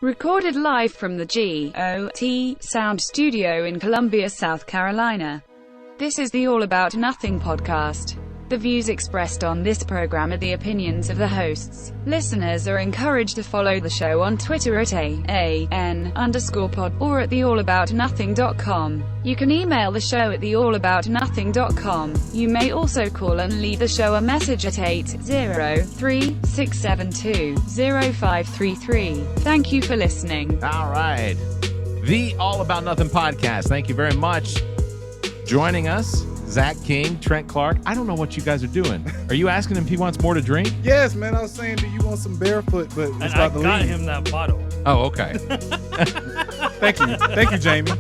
Recorded live from the G.O.T. Sound Studio in Columbia, South Carolina. This is the All About Nothing podcast. The views expressed on this program are the opinions of the hosts. Listeners are encouraged to follow the show on Twitter at AAN_pod or at theallaboutnothing.com. You can email the show at theallaboutnothing.com. You may also call and leave the show a message at 803-672-0533. Thank you for listening. All right. The All About Nothing podcast. Thank you very much. Joining us, Zac King, Trent Clark. I don't know what you guys are doing. Are you asking him if he wants more to drink? Yes, man. I was saying, do you want some barefoot? But it's and about I to got leave. him that bottle. Oh, okay. Thank you, Jamie.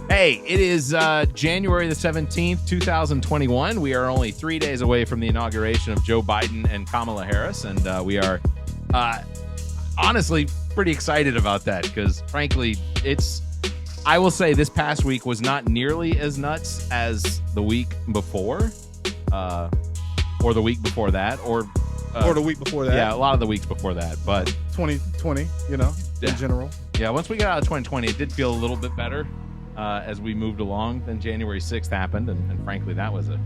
Hey, it is January the 17th, 2021. We are only 3 days away from the inauguration of Joe Biden and Kamala Harris, and we are honestly pretty excited about that because, frankly, I will say this past week was not nearly as nuts as the week before, or the week before that, or the week before that. Yeah, a lot of the weeks before that, but 2020, in general. Yeah, once we got out of 2020, it did feel a little bit better as we moved along. Then January 6th happened, and frankly, that was a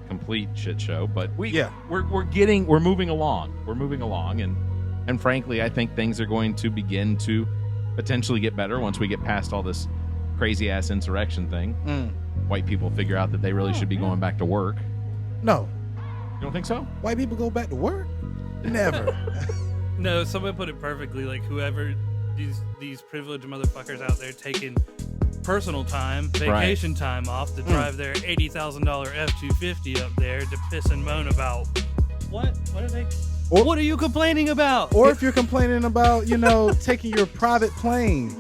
complete shit show. But we're moving along. We're moving along, and frankly, I think things are going to begin to potentially get better once we get past all this crazy ass insurrection thing. White people figure out that they really should be going back to work. No. You don't think so? White people go back to work? Never. No, someone put it perfectly. Like whoever these privileged motherfuckers out there taking personal time, vacation time off to drive their $80,000 F-250 up there to piss and moan about what? What are they? What are you complaining about? Or if you're complaining about, taking your private plane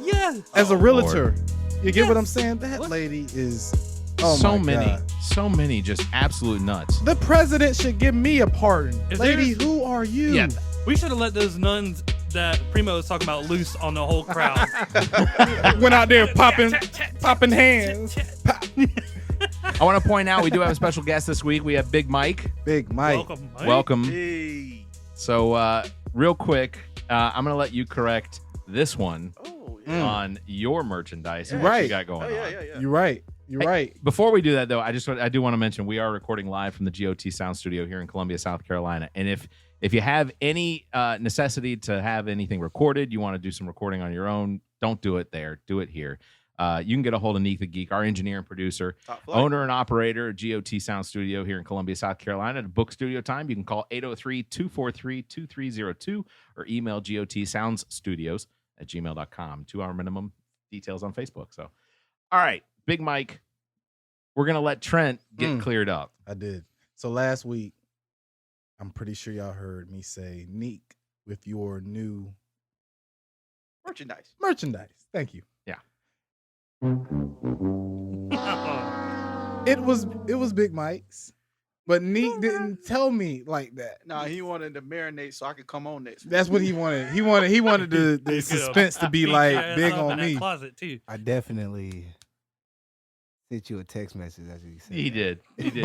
as a realtor. Lord. You get what I'm saying? That lady is so many just absolute nuts. The president should give me a pardon. Lady, there's- who are you? Yeah. We should have let those nuns that Primo was talking about loose on the whole crowd. Went out there popping hands. I want to point out we do have a special guest this week. We have Big Mike. Big Mike. Welcome, Mike. Welcome. Hey. So, real quick, I'm going to let you correct this one on your merchandise. You're What right. you got going on. Yeah. You're right. You're right. Before we do that, though, I do want to mention we are recording live from the G.O.T. Sound Studio here in Columbia, South Carolina. And if you have any necessity to have anything recorded, you want to do some recording on your own, don't do it there. Do it here. You can get a hold of Neek the Geek, our engineer and producer, owner and operator of G.O.T. Sound Studio here in Columbia, South Carolina. To book studio time, you can call 803-243-2302 or email gotsoundsstudios@gmail.com. 2 hour minimum. Details on Facebook. So, all right, Big Mike, we're going to let Trent get cleared up. I did. So last week, I'm pretty sure y'all heard me say Neek with your new merchandise. Thank you. Yeah. It was Big Mike's, but Neek didn't tell me like that. Nah, he wanted to marinate so I could come on next. That's what he wanted. He wanted the suspense to be like big on me. Closet too. I definitely sent you a text message after you said He that. did.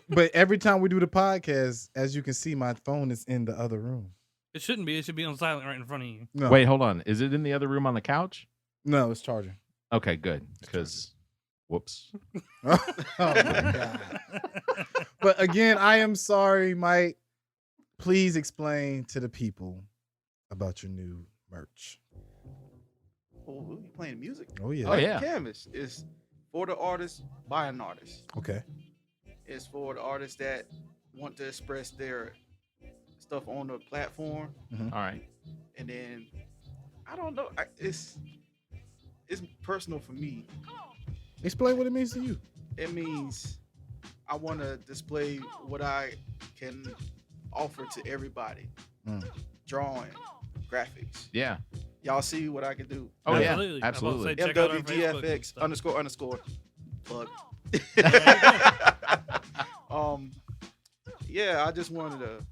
But every time we do the podcast, as you can see, my phone is in the other room. It shouldn't be. It should be on silent right in front of you. No. Wait, hold on. Is it in the other room on the couch? No, it's charging. Okay, good. Because, whoops. Oh my God. But again, I am sorry, Mike. Please explain to the people about your new merch. Oh, you playing music? Oh yeah. Oh, yeah. Canvas is for the artist, by an artist. Okay. It's for the artists that want to express their stuff on the platform. All right. And then, I don't know. It's personal for me. Explain what it means to you. It means I want to display what I can offer to everybody. Drawing, graphics. Yeah. Y'all see what I can do. Oh, Absolutely. yeah. Absolutely. Check out our Facebook and FWGFX stuff. __ plug. Yeah, I just wanted to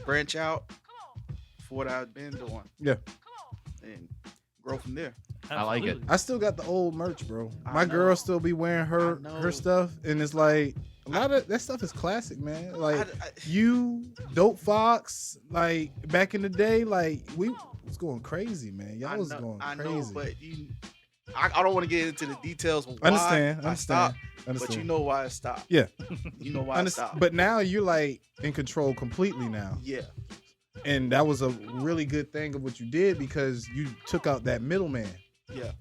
branch out for what I've been doing. Yeah. And grow from there. I like it. Absolutely. I still got the old merch, bro. My know. girl still be wearing I her know. stuff, and it's like A lot of that stuff is classic, man. Like you, Dope Fox, like back in the day, like we was going crazy, man. Y'all was going crazy. I know, but I don't want to get into the details of why I stopped. But you know why it stopped. Yeah. You know why it stopped. But now you're like in control completely now. Yeah. And that was a really good thing of what you did because you took out that middleman. Yeah.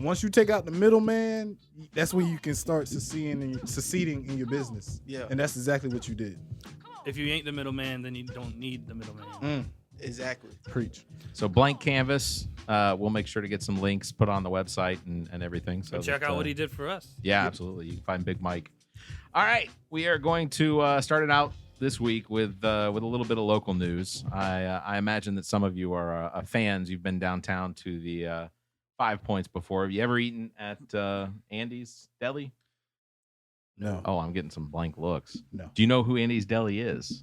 Once you take out the middleman, that's when you can start succeeding in your business. Yeah. And that's exactly what you did. If you ain't the middleman, then you don't need the middleman. Exactly. Preach. So Blank Canvas, we'll make sure to get some links put on the website and everything. So check out what he did for us. Yeah, absolutely. You can find Big Mike. All right, we are going to start it out this week with a little bit of local news. I imagine that some of you are fans. You've been downtown to the 5 Points before. Have you ever eaten at Andy's Deli? No. Oh, I'm getting some blank looks. No. Do you know who Andy's Deli is?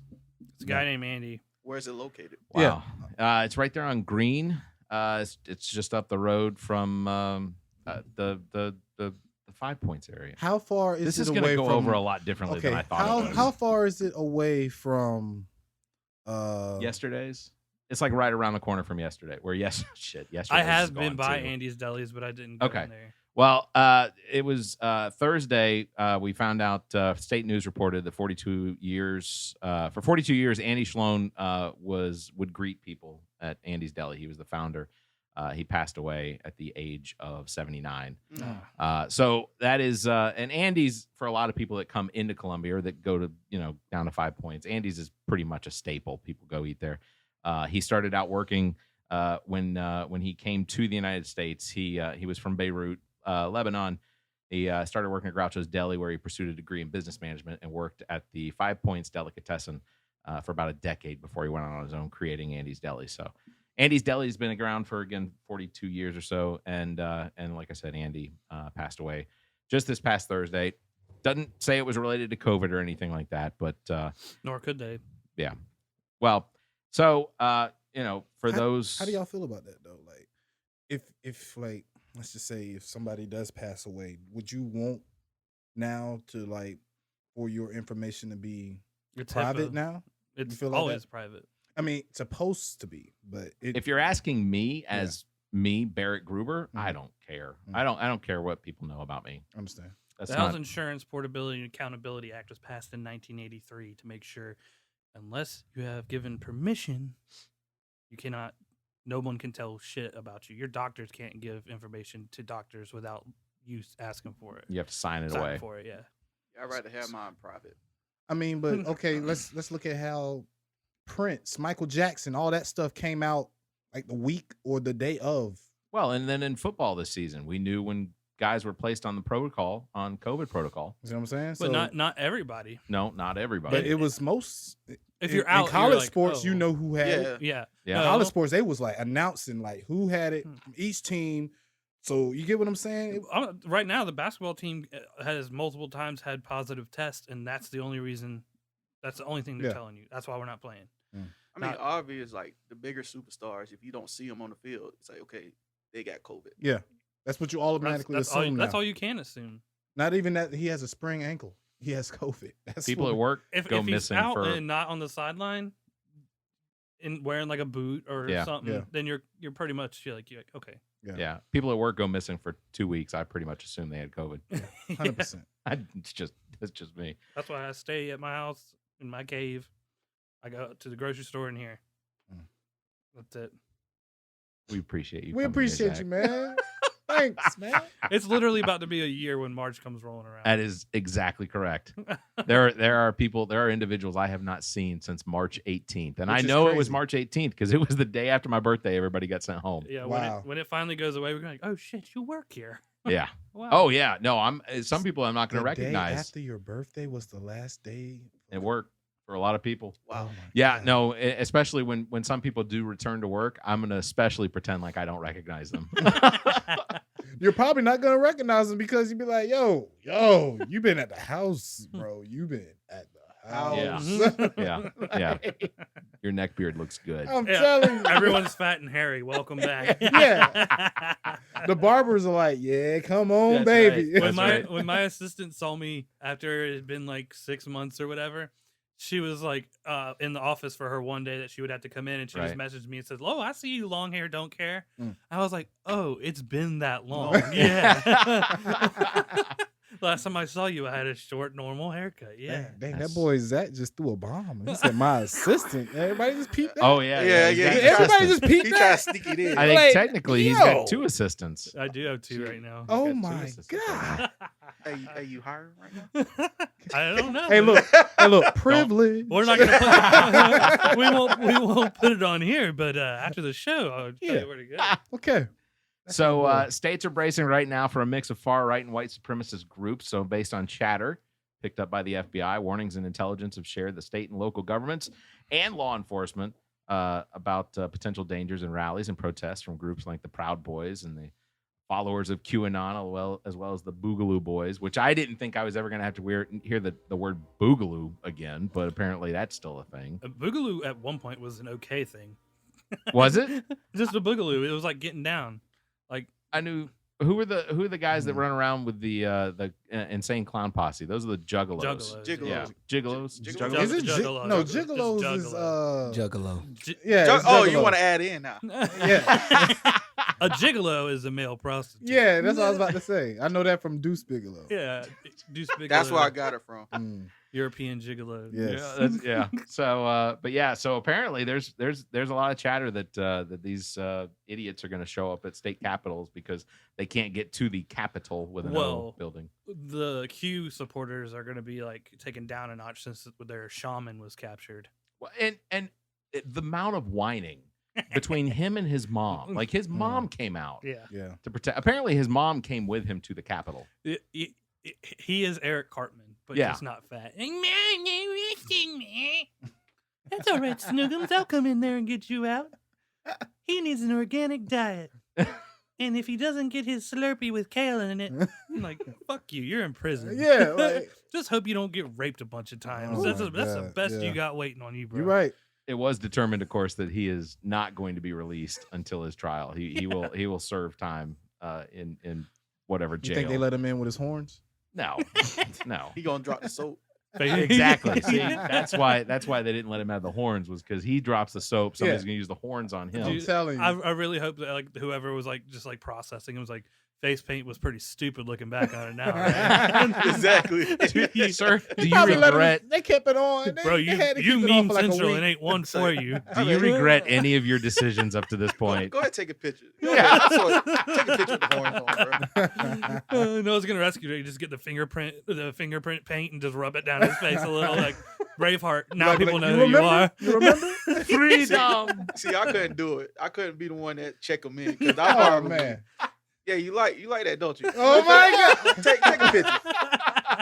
It's a guy named Andy. Where's it located? Wow. Yeah. It's right there on Green. It's just up the road from the 5 Points area. How far is this it is away going to go from, over a lot differently than I thought it was. How far is it away from yesterday's? It's like right around the corner from yesterday. Yesterday. I have been by Andy's Delis, but I didn't go in there. Well, it was Thursday. We found out state news reported that 42 years, Andy Shlon would greet people at Andy's Deli. He was the founder. He passed away at the age of 79. So that is, and Andy's, for a lot of people that come into Columbia or that go to, down to 5 Points, Andy's is pretty much a staple. People go eat there. He started out working when he came to the United States. He was from Beirut, Lebanon. He started working at Groucho's Deli, where he pursued a degree in business management and worked at the 5 Points Delicatessen for about a decade before he went on his own, creating Andy's Deli. So Andy's Deli has been around for, again, 42 years or so. And like I said, Andy passed away just this past Thursday. Doesn't say it was related to COVID or anything like that, but nor could they. Yeah. Well, so for those, how do y'all feel about that though? Like, if like, let's just say if somebody does pass away, would you want now to like for your information to be private now? It's always private. I mean, it's supposed to be, but if you're asking me as me, Barrett Gruber, I don't care. I don't care what people know about me. I understand. The Health Insurance Portability and Accountability Act was passed in 1983 to make sure, unless you have given permission, no one can tell shit about you. Your doctors can't give information to doctors without you asking for it. You have to sign it away. For it, yeah. I'd rather have mine private. I mean, but okay, let's look at how Prince, Michael Jackson, all that stuff came out like the week or the day of. Well, and then in football this season, we knew when guys were placed on the COVID protocol. You know what I'm saying? But not everybody. No, not everybody. But it was most. If you're out in college like, sports, you know who had it. Yeah. In college sports, they was like announcing like who had it from each team. So you get what I'm saying? Right now, the basketball team has multiple times had positive tests, and that's the only reason. That's the only thing they're telling you. That's why we're not playing. I mean, obvious, like the bigger superstars, if you don't see them on the field, it's like, okay, they got COVID. Yeah. That's what you automatically assume. That's all you can assume. Not even that he has a sprained ankle. He has COVID. That's people at work go if missing he's out and not on the sideline, and wearing like a boot or something, then you're pretty much you're like okay. Yeah. People at work go missing for 2 weeks. I pretty much assume they had COVID. 100%. It's just me. That's why I stay at my house in my cave. I go to the grocery store in here. That's it. We appreciate you. We appreciate you, man. Thanks, man. It's literally about to be a year when March comes rolling around. That is exactly correct. There are individuals I have not seen since March 18th. And I know it was March 18th because it was the day after my birthday everybody got sent home. Yeah, when it finally goes away, we're like, oh shit, you work here. Yeah. Wow. Oh yeah. No, some people I'm not going to recognize. Day after your birthday was the last day at work for a lot of people. Wow. God. No, especially when some people do return to work, I'm going to especially pretend like I don't recognize them. You're probably not going to recognize them because you'd be like, yo, you've been at the house, bro. You've been at the Yeah. Your neck beard looks good. I'm telling you. Everyone's fat and hairy. Welcome back. Yeah. The barbers are like, yeah, come on, baby. Right. When my assistant saw me after it had been like 6 months or whatever, she was like in the office for her one day that she would have to come in, and she just messaged me and said, "Oh, I see you, long hair, don't care." I was like, "Oh, it's been that long." Yeah. Last time I saw you, I had a short, normal haircut. Yeah. Dang, that boy Zac just threw a bomb. He said, "My assistant." Everybody just peeped that. Oh yeah. Everybody just peeped He that. tried to sneak it in. I think technically he's got 2 assistants. I do have 2 right now. Oh my God. Hey, you hiring right now? I don't know. Hey, look, privilege. We're not gonna put we won't put it on here, but after the show, I'll tell you where to go. Okay. So states are bracing right now for a mix of far-right and white supremacist groups. So based on chatter picked up by the FBI, warnings and intelligence have shared the state and local governments and law enforcement about potential dangers and rallies and protests from groups like the Proud Boys and the followers of QAnon, as well as the Boogaloo Boys, which I didn't think I was ever going to have to hear the word Boogaloo again, but apparently that's still a thing. Boogaloo at one point was an okay thing. Was it? Just a Boogaloo. It was like getting down. Like I knew who are the guys that run around with the insane clown posse? Those are the Juggalos. Yeah, Jiggalos. Is it Juggalo? No, Just Jiggalos is Juggalo. yeah. it's Oh, you Juggalo. want to add in now? Yeah. A gigolo is a male prostitute. Yeah, that's what I was about to say. I know that from Deuce Bigelow. Yeah, Deuce Bigelow. That's where I got it from. European gigolo. Yes. Yeah. So, but yeah. So apparently, there's a lot of chatter that these idiots are going to show up at state capitals because they can't get to the Capitol with an O building. The Q supporters are going to be like taken down a notch since their shaman was captured. Well, and the amount of whining between him and his mom, like his mom came out, Yeah. to protect. Apparently, his mom came with him to the Capitol. He is Eric Cartman, but he's not fat. That's all right, Snoogums. I'll come in there and get you out. He needs an organic diet. And if he doesn't get his Slurpee with kale in it, I'm like, fuck you, you're in prison. Yeah. Like, just hope you don't get raped a bunch of times. That's the best you got waiting on you, bro. you're right. It was determined, of course, that he is not going to be released until his trial. He will serve time in whatever jail. You think they let him in with his horns? No. He gonna drop the soap. Exactly. See, that's why they didn't let him have the horns, was because he drops the soap. Somebody's gonna use the horns on him. I'm telling you. I really hope that like whoever was like just like processing it was like, face paint was pretty stupid looking back on it now. Right? Exactly. Sir, do you regret? They kept it on. Bro, you mean Central, it ain't one for you. Do you regret any of your decisions up to this point? Go ahead, take a picture. Yeah. Take a picture with the horns on, bro. No one's gonna rescue you. You just get the fingerprint paint and just rub it down his face a little, like Braveheart. Now people know who you are. You remember? Freedom. See, I couldn't do it. I couldn't be the one that check him in. Oh man. Yeah, you like that, don't you? Oh my God! Take a picture.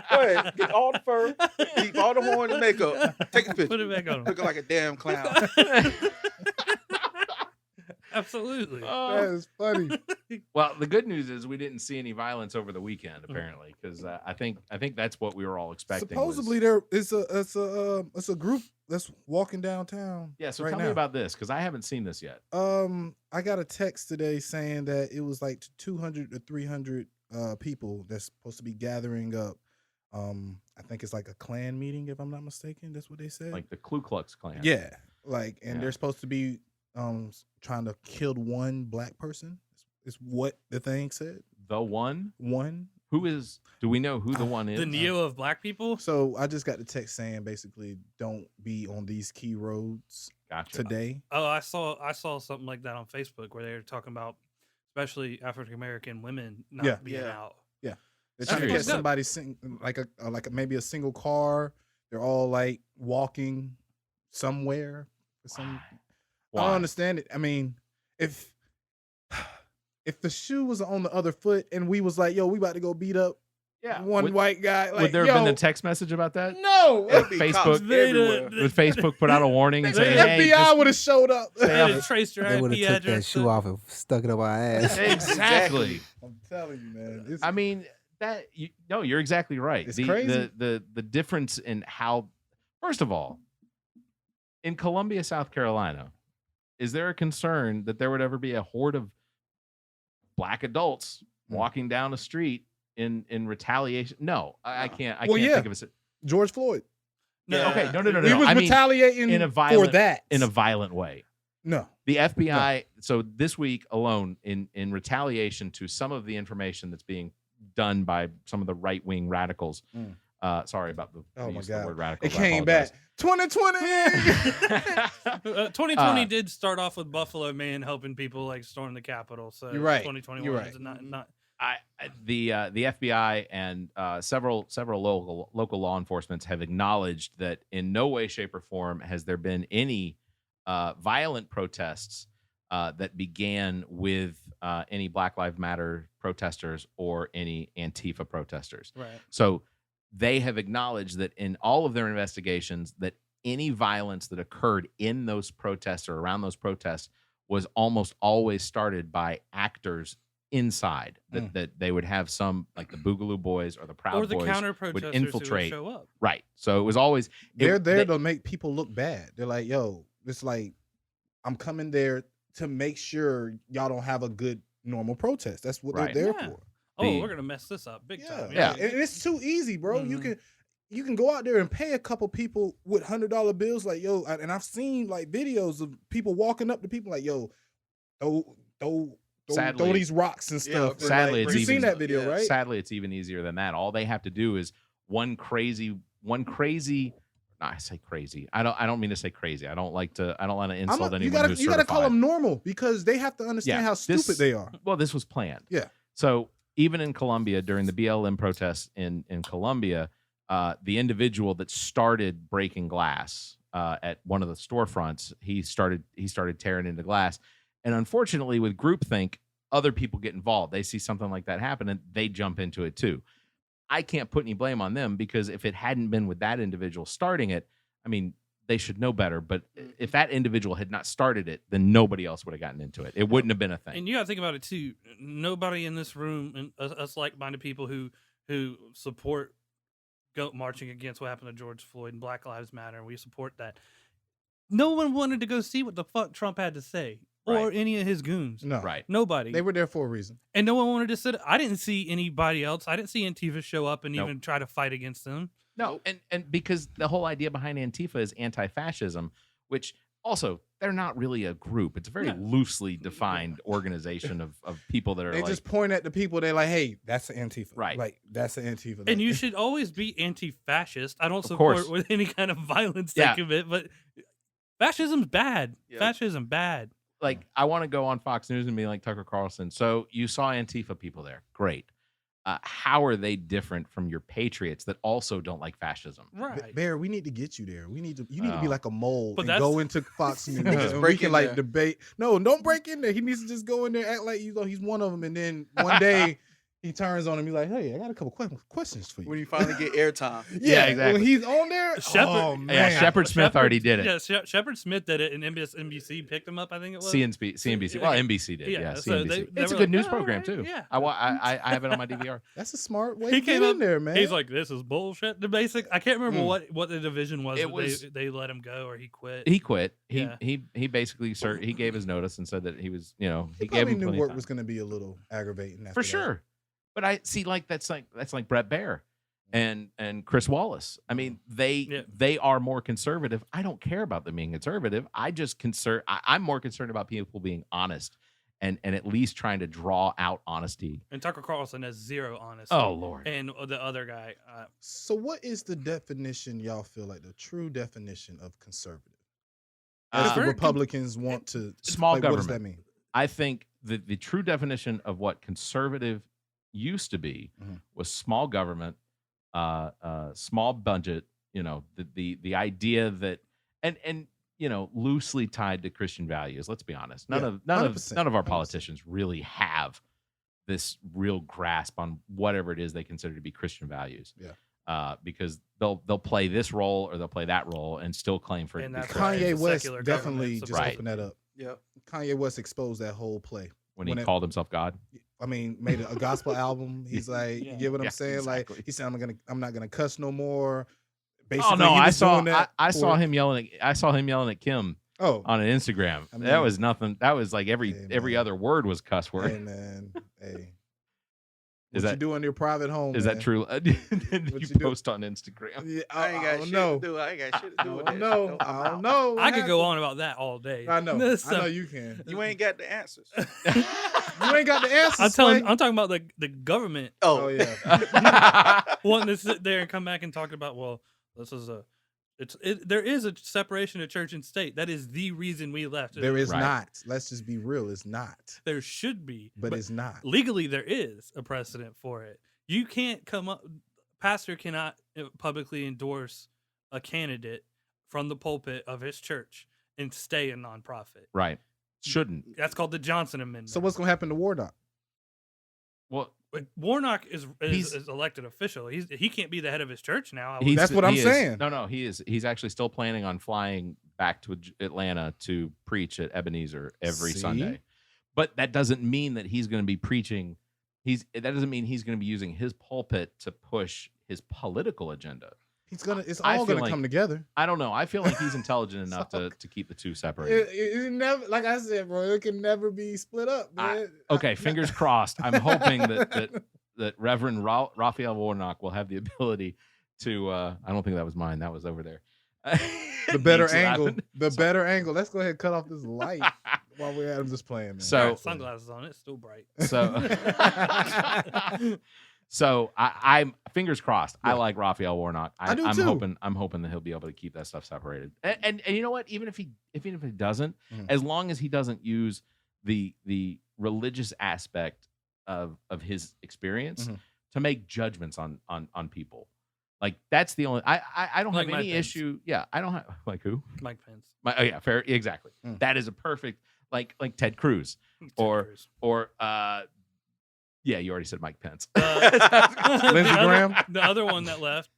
Go ahead, get all the fur, keep all the horn and makeup. Take a picture. Put it back on. Looking like a damn clown. Absolutely. That is funny. Well, the good news is we didn't see any violence over the weekend, apparently, because I think that's what we were all expecting. Supposedly, it's a group that's walking downtown. Yeah, so right tell now. me about this, because I haven't seen this yet. I got a text today saying that it was like 200 to 300 people that's supposed to be gathering up. I think it's like a Klan meeting, if I'm not mistaken. That's what they said. Like the Ku Klux Klan. Yeah, they're supposed to be trying to kill one black person. Is what the thing said. The one? Who is? Do we know who the one is? The Neo of black people. So I just got the text saying basically don't be on these key roads today. Oh, I saw something like that on Facebook where they were talking about especially African American women not being out. Yeah, they're trying to get somebody like maybe a single car. They're all like walking somewhere. I don't understand it. I mean, if the shoe was on the other foot and we was like, yo, we about to go beat up one white guy. Like, would there have been a text message about that? No. Would Facebook put out a warning and say, hey, FBI would have showed up. They would have took that shoe off and stuck it up our ass. Exactly. I'm telling you, man. I mean, you're exactly right. It's crazy. The difference in how First of all, in Columbia, South Carolina, is there a concern that there would ever be a horde of black adults walking down the street in retaliation? No, I can't. I can't think of it. George Floyd. No, okay, no. He was retaliating for that in a violent way. No, the FBI. No. So this week alone, in retaliation to some of the information that's being done by some of the right wing radicals. Sorry about the use of the word radical. It came back. 2020. 2020 did start off with Buffalo Man helping people like storm the Capitol. So you're right. 2021 is not. The FBI and several local law enforcement have acknowledged that in no way, shape, or form has there been any violent protests that began with any Black Lives Matter protesters or any Antifa protesters. Right. So they have acknowledged that in all of their investigations that any violence that occurred in those protests or around those protests was almost always started by actors inside. That they would have some, like the Boogaloo Boys or the Proud Boys would infiltrate. Who would show up. Right. So it was always they're there to make people look bad. They're like, yo, it's like I'm coming there to make sure y'all don't have a good normal protest. That's what they're there for. We're gonna mess this up big time. Yeah. And it's too easy, bro. You can go out there and pay a couple people with $100 bills, like, yo. And I've seen like videos of people walking up to people like, yo, throw these rocks and stuff. Yeah, sadly, you've seen that video, right? Sadly, it's even easier than that. All they have to do is one crazy. I say crazy. I don't mean to say crazy. I don't want to insult anyone who's certified. You gotta call them normal because they have to understand how stupid they are. Well, this was planned. Yeah. So even in Colombia, during the BLM protests in Colombia, the individual that started breaking glass at one of the storefronts, he started tearing into glass, and unfortunately, with groupthink, other people get involved. They see something like that happen, and they jump into it too. I can't put any blame on them because if it hadn't been with that individual starting it, I mean, they should know better. But if that individual had not started it, then nobody else would have gotten into it. It wouldn't have been a thing. And you got to think about it too. Nobody in this room, and us like-minded people who support marching against what happened to George Floyd and Black Lives Matter, and we support that. No one wanted to go see what the fuck Trump had to say. Or any of his goons. No. Right. Nobody. They were there for a reason. And no one wanted to sit. I didn't see anybody else. I didn't see Antifa show up and even try to fight against them. No, and because the whole idea behind Antifa is anti-fascism, which also, they're not really a group. It's a very loosely defined organization of people that are They just point at the people. They're like, hey, that's an Antifa. Right. Like, that's an Antifa. And you should always be anti-fascist. I don't support with any kind of violence they commit, but fascism's bad. Yep. Fascism bad. Like, I want to go on Fox News and be like Tucker Carlson. So you saw Antifa people there. Great. How are they different from your patriots that also don't like fascism? Right. Bear, we need to get you there. You need to be like a mole and go into Fox News. And we can like debate. No, don't break in there. He needs to just go in there, act like he's one of them, and then one day he turns on him. He's like, "Hey, I got a couple questions for you." When you finally get airtime. Yeah, exactly. When he's on there, Shepard Smith already did it. Yeah, Shepard Smith did it, and NBC picked him up. I think it was CNBC. Well, NBC did. Yeah, so CNBC. They it's a good news program too. Yeah, I have it on my DVR. That's a smart way to get in there, man. He's like, "This is bullshit." The basic. I can't remember what the division was. They let him go or he quit. He quit. He basically he gave his notice and said that he was he gave him knew work was going to be a little aggravating for sure. But I see, that's like Brett Baer and Chris Wallace. I mean, they are more conservative. I don't care about them being conservative. I'm more concerned about people being honest and at least trying to draw out honesty. And Tucker Carlson has zero honesty. Oh Lord! And the other guy. So, what is the definition? Y'all feel like the true definition of conservative? As the Republicans want to small government. What does that mean? I think the true definition of what conservative used to be was small government, small budget. The idea that and loosely tied to Christian values. Let's be honest. None of our politicians really have this real grasp on whatever it is they consider to be Christian values. Yeah. Because they'll play this role or they'll play that role and still claim for and that's Kanye West definitely just right. opened that up. Yeah. Kanye West exposed that whole play. When he called himself God. I mean, made a gospel album. He's like, you get what I'm saying? Exactly. Like, he said, I'm not gonna cuss no more. Basically, oh no, he I was saw doing that I saw for- him yelling at Kim on an Instagram. I mean, that was nothing. That was like every other word was cuss word. Hey man, hey. Is What that you do in your private home? Is man? that true? Did you post on Instagram? Yeah, I ain't got shit to do. I ain't got shit to do with that. No, I don't know. I could go on about that all day. I know. So- I know you can. You ain't got the answers. You ain't got the answers. I'm talking about the government. Oh yeah. Wanting to sit there and come back and talk about, well, this is there is a separation of church and state. That is the reason we left. There is not. Let's just be real. It's not. There should be, but it's not. Legally, there is a precedent for it. You can't come up. Pastor cannot publicly endorse a candidate from the pulpit of his church and stay a nonprofit. Right. Shouldn't. That's called the Johnson Amendment. So what's going to happen to Warnock? Well, Warnock is elected official. He can't be the head of his church now. That's what I'm saying. No, he is. He's actually still planning on flying back to Atlanta to preach at Ebenezer every Sunday. But that doesn't mean that he's going to be preaching. That doesn't mean he's going to be using his pulpit to push his political agenda. It's all going to come together. I don't know. I feel like he's intelligent enough to keep the two separated. It never, like I said, bro, it can never be split up, man. Fingers crossed. I'm hoping that Reverend Raphael Warnock will have the ability to. I don't think that was mine. That was over there. The better angle. Better angle. Let's go ahead and cut off this light while we're at this playing, man. So sunglasses on. It's still bright. So I'm fingers crossed. Yeah. I like Raphael Warnock. I do I'm too. I'm hoping that he'll be able to keep that stuff separated. And you know what? Even if he doesn't, as long as he doesn't use the religious aspect of his experience to make judgments on people. Like that's the only I don't have any issue. Yeah, I don't have like who? Mike Pence. Fair, exactly. That is a perfect like Ted Cruz or yeah, you already said Mike Pence. Lindsey Graham. The other one that left.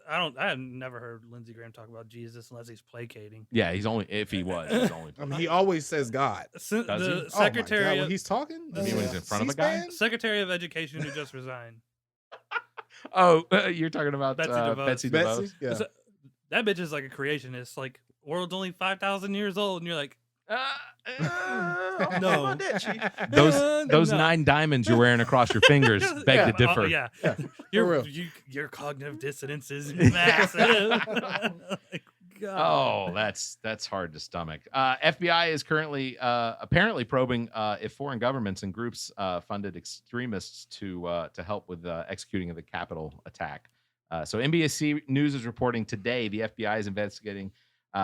I have never heard Lindsey Graham talk about Jesus unless he's placating. Yeah, he's only if he was. He's only. I mean, he always says God. The secretary when he's talking. You mean when he's in front of a guy? Secretary of Education who just resigned. Oh, you're talking about Betsy DeVos. Betsy? Yeah. So, that bitch is like a creationist. Like, world's only 5,000 years old, and you're like, no. Those 9 diamonds you're wearing across your fingers beg to differ. Yeah. Your cognitive dissonance is massive. Oh, that's hard to stomach. FBI is currently apparently probing if foreign governments and groups funded extremists to help with executing of the Capitol attack. So NBC News is reporting today the FBI is investigating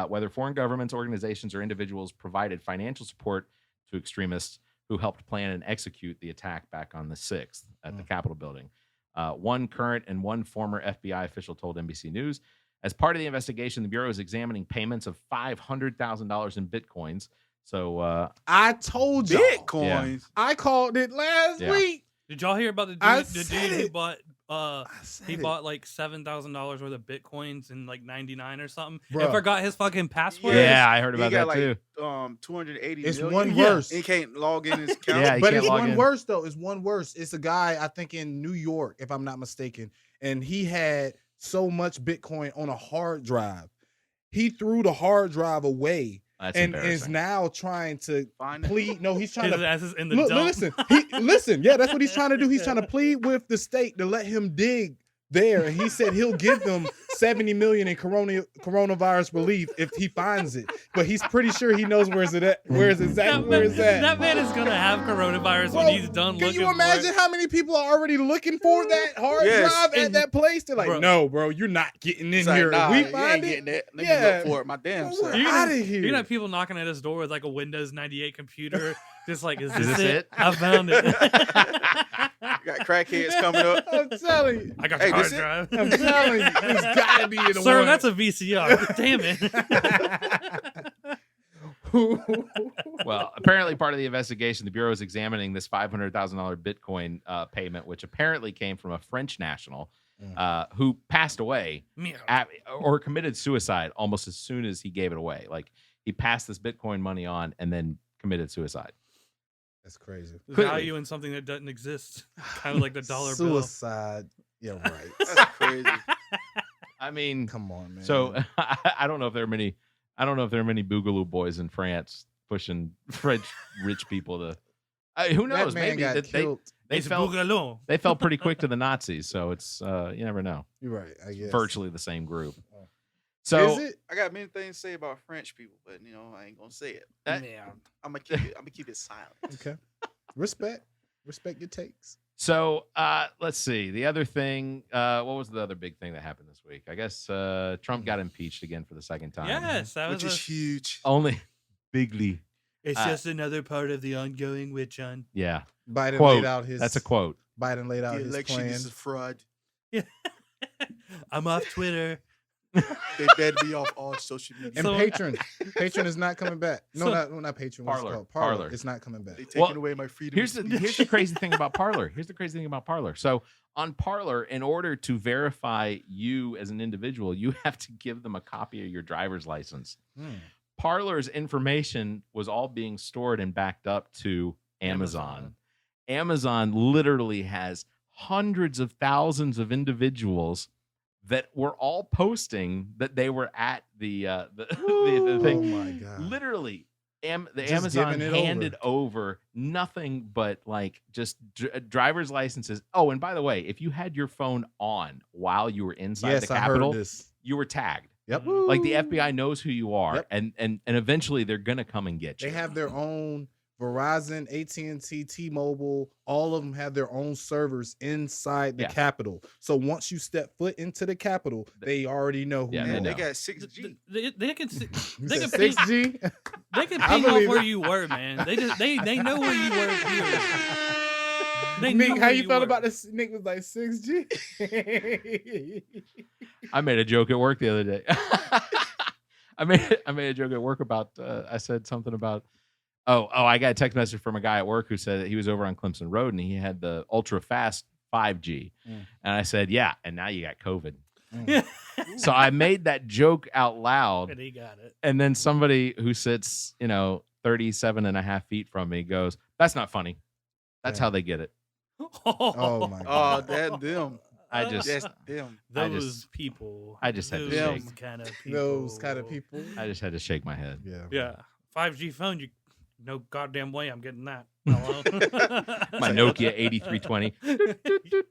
whether foreign governments, organizations, or individuals provided financial support to extremists who helped plan and execute the attack back on the 6th at the Capitol building. One current and one former FBI official told NBC News, as part of the investigation, the Bureau is examining payments of $500,000 in Bitcoins. So I told you. Bitcoins. Yeah. I called it last week. Did y'all hear about the dude who bought like $7,000 worth of Bitcoins in like 99 or something? Bruh. And forgot his fucking password. Yeah, I heard about that like, too. 280 it's million. one worse. He can't log in his account. Yeah, but it's one worse though. It's one worse. It's a guy I think in New York, if I'm not mistaken, and he had so much Bitcoin on a hard drive. He threw the hard drive away. And is now trying to plead. No, he's trying his to. Ass is in the dump. Listen. Yeah, that's what he's trying to do. He's trying to plead with the state to let him dig there. And he said he'll give them $70 million in coronavirus relief if he finds it. But he's pretty sure he knows where is it at. Where is exactly where is that? That man is gonna have coronavirus when he's done looking. Can you imagine how many people are already looking for that hard drive at that place? They're like, no, bro, you're not getting in here. Nah, we find it. Let me look for it. My damn self. We're out of here. You're gonna have people knocking at his door with like a Windows 98 computer. Just like, is this it? I found it. Got crackheads coming up. I'm telling you. I got the hard drive. I'm telling you. It's gotta be in the Sir, one. that's a VCR. Damn it. Well, apparently part of the investigation, the Bureau is examining this $500,000 Bitcoin payment, which apparently came from a French national who passed away or committed suicide almost as soon as he gave it away. Like he passed this Bitcoin money on and then committed suicide. That's crazy. Value in something that doesn't exist. Kind of like the dollar bill. Suicide. Yeah, right. That's crazy. I mean, come on, man. So I don't know if there are many. I don't know if there are many Boogaloo boys in France pushing French rich people to. Who knows? That man Maybe got killed. they fell pretty quick to the Nazis. So it's you never know. You're right. I guess Virtually the same group. So is it? I got many things to say about French people, but I ain't gonna say it. I'm gonna keep it silent. Okay. Respect your takes. So let's see. The other thing, what was the other big thing that happened this week? I guess Trump got impeached again for the second time. Yes, that was which is huge. Only bigly. It's just another part of the ongoing witch hunt. Yeah. Biden Quote. laid out his. That's a quote. Biden laid out The his election plan. is a fraud. I'm off Twitter. They banned me off all social media. And Patreon is not coming back. No, not Patreon. What's it called? Parler. It's not coming back. They taking away my freedom. Here's the crazy thing about Parler. So on Parler, in order to verify you as an individual, you have to give them a copy of your driver's license. Parler's information was all being stored and backed up to Amazon. Amazon literally has hundreds of thousands of individuals that were all posting that they were at the thing. Oh my God! Literally, Amazon handed over nothing but like just driver's licenses. Oh, and by the way, if you had your phone on while you were inside the Capitol, you were tagged. Yep. Like the FBI knows who you are, Yep. and eventually they're gonna come and get you. They have their own Verizon, AT&T, T-Mobile. All of them have their own servers inside the Capitol. So once you step foot into the Capitol, they already know who you are. They got 6G. They can 6G. They can ping off where you were, man. They know where you were. Nick, how you felt about this? Nick was like 6G. I made a joke at work the other day. I made a joke at work about. I said something about. I got a text message from a guy at work who said that he was over on Clemson Road and he had the ultra fast 5G, and I said, "Yeah," and now you got COVID. So I made that joke out loud, and he got it. And then somebody who sits, 37 and a half feet from me goes, "That's not funny. That's how they get it." Oh my God! Oh, that's them. That's them. Those people. I just had to those shake. kind of people. Those kind of people. I just had to shake my head. Yeah. 5G phone. You no goddamn way. I'm getting that. Hello? My Nokia 8320.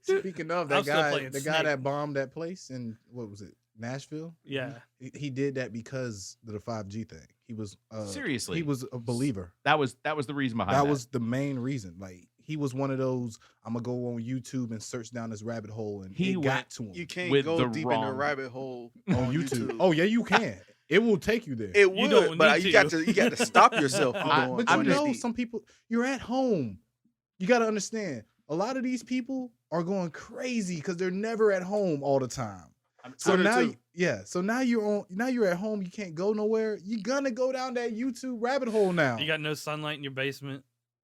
Speaking of that guy, the guy that bombed that place in what was it, Nashville? Yeah, he did that because of the 5G thing. He was seriously, he was a believer. That was the reason behind that. That was the main reason. Like he was one of those. I'm gonna go on YouTube and search down this rabbit hole, and he got to him. You can't go deep in the rabbit hole on YouTube. Oh yeah, you can. It will take you there. It would, but you got to stop yourself. But you know, some people, you're at home. You got to understand. A lot of these people are going crazy because they're never at home all the time. So now, so now you're at home. You can't go nowhere. You're gonna go down that YouTube rabbit hole now. You got no sunlight in your basement.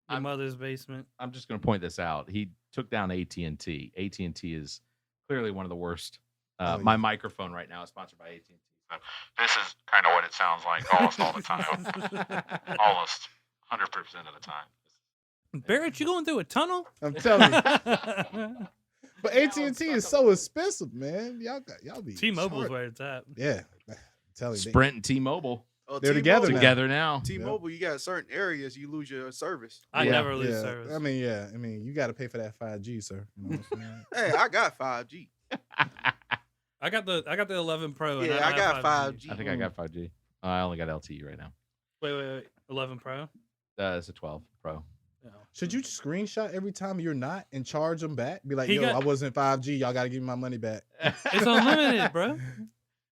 Your mother's basement. I'm just gonna point this out. He took down AT&T. AT&T is clearly one of the worst. My microphone right now is sponsored by AT&T. This is kind of what it sounds like almost all the time. Almost 100% of the time. Barrett, you going through a tunnel? I'm telling you. But AT&T is so expensive, man. Y'all be T-Mobile's where it's at. Yeah. I'm telling you. Sprint and T-Mobile. They're together now. T-Mobile, you got certain areas you lose your service. I never lose service. I mean, you got to pay for that 5G, sir. You know what I'm saying? Hey, I got 5G. I got the 11 Pro. Yeah, I got 5G. I think I got 5G. I only got LTE right now. Wait. 11 Pro? It's a 12 Pro. No. Should you screenshot every time you're not and charge them back? Be like, I wasn't 5G. Y'all got to give me my money back. It's unlimited, bro.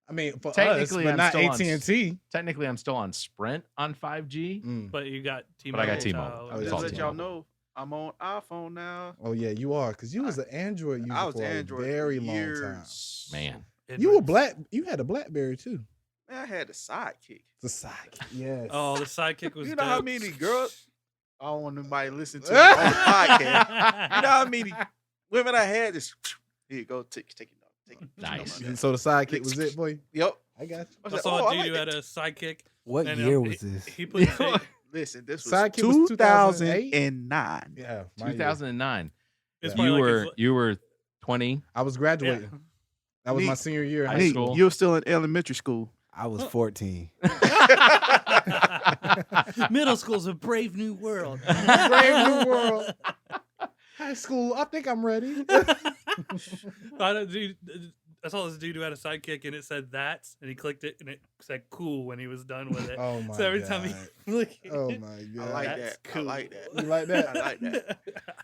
I mean, for technically, us, but not AT&T. Technically, I'm still on Sprint on 5G. But you got T-Mobile. But I got T-Mobile. Just let y'all know, I'm on iPhone now. Oh yeah, you are, because you was an Android user for a very long time. Man, you were black. You had a BlackBerry too. Man, I had the Sidekick. The Sidekick, yes. Oh, the Sidekick was. You know dope. how many girls? I don't want nobody to listen to me on the podcast. You know how many women I had? This here you go, take it. Nice. So the Sidekick was it, boy? Yep. I got you. I saw a dude who had a Sidekick. What year was this? He put listen, this was Sidekick was 2009. Yeah, 2009. It's You were 20. I was graduating. That was my senior year in high Nick, school. you were still in elementary school. I was 14. Middle school's a brave new world. Brave new world. High school, I think I'm ready. I saw this dude who had a sidekick and it said "that's" and he clicked it and it said "cool" when he was done with it. Oh my So every God. time he look, Oh my God. I like That's that. cool. I like that. You like that? I like that.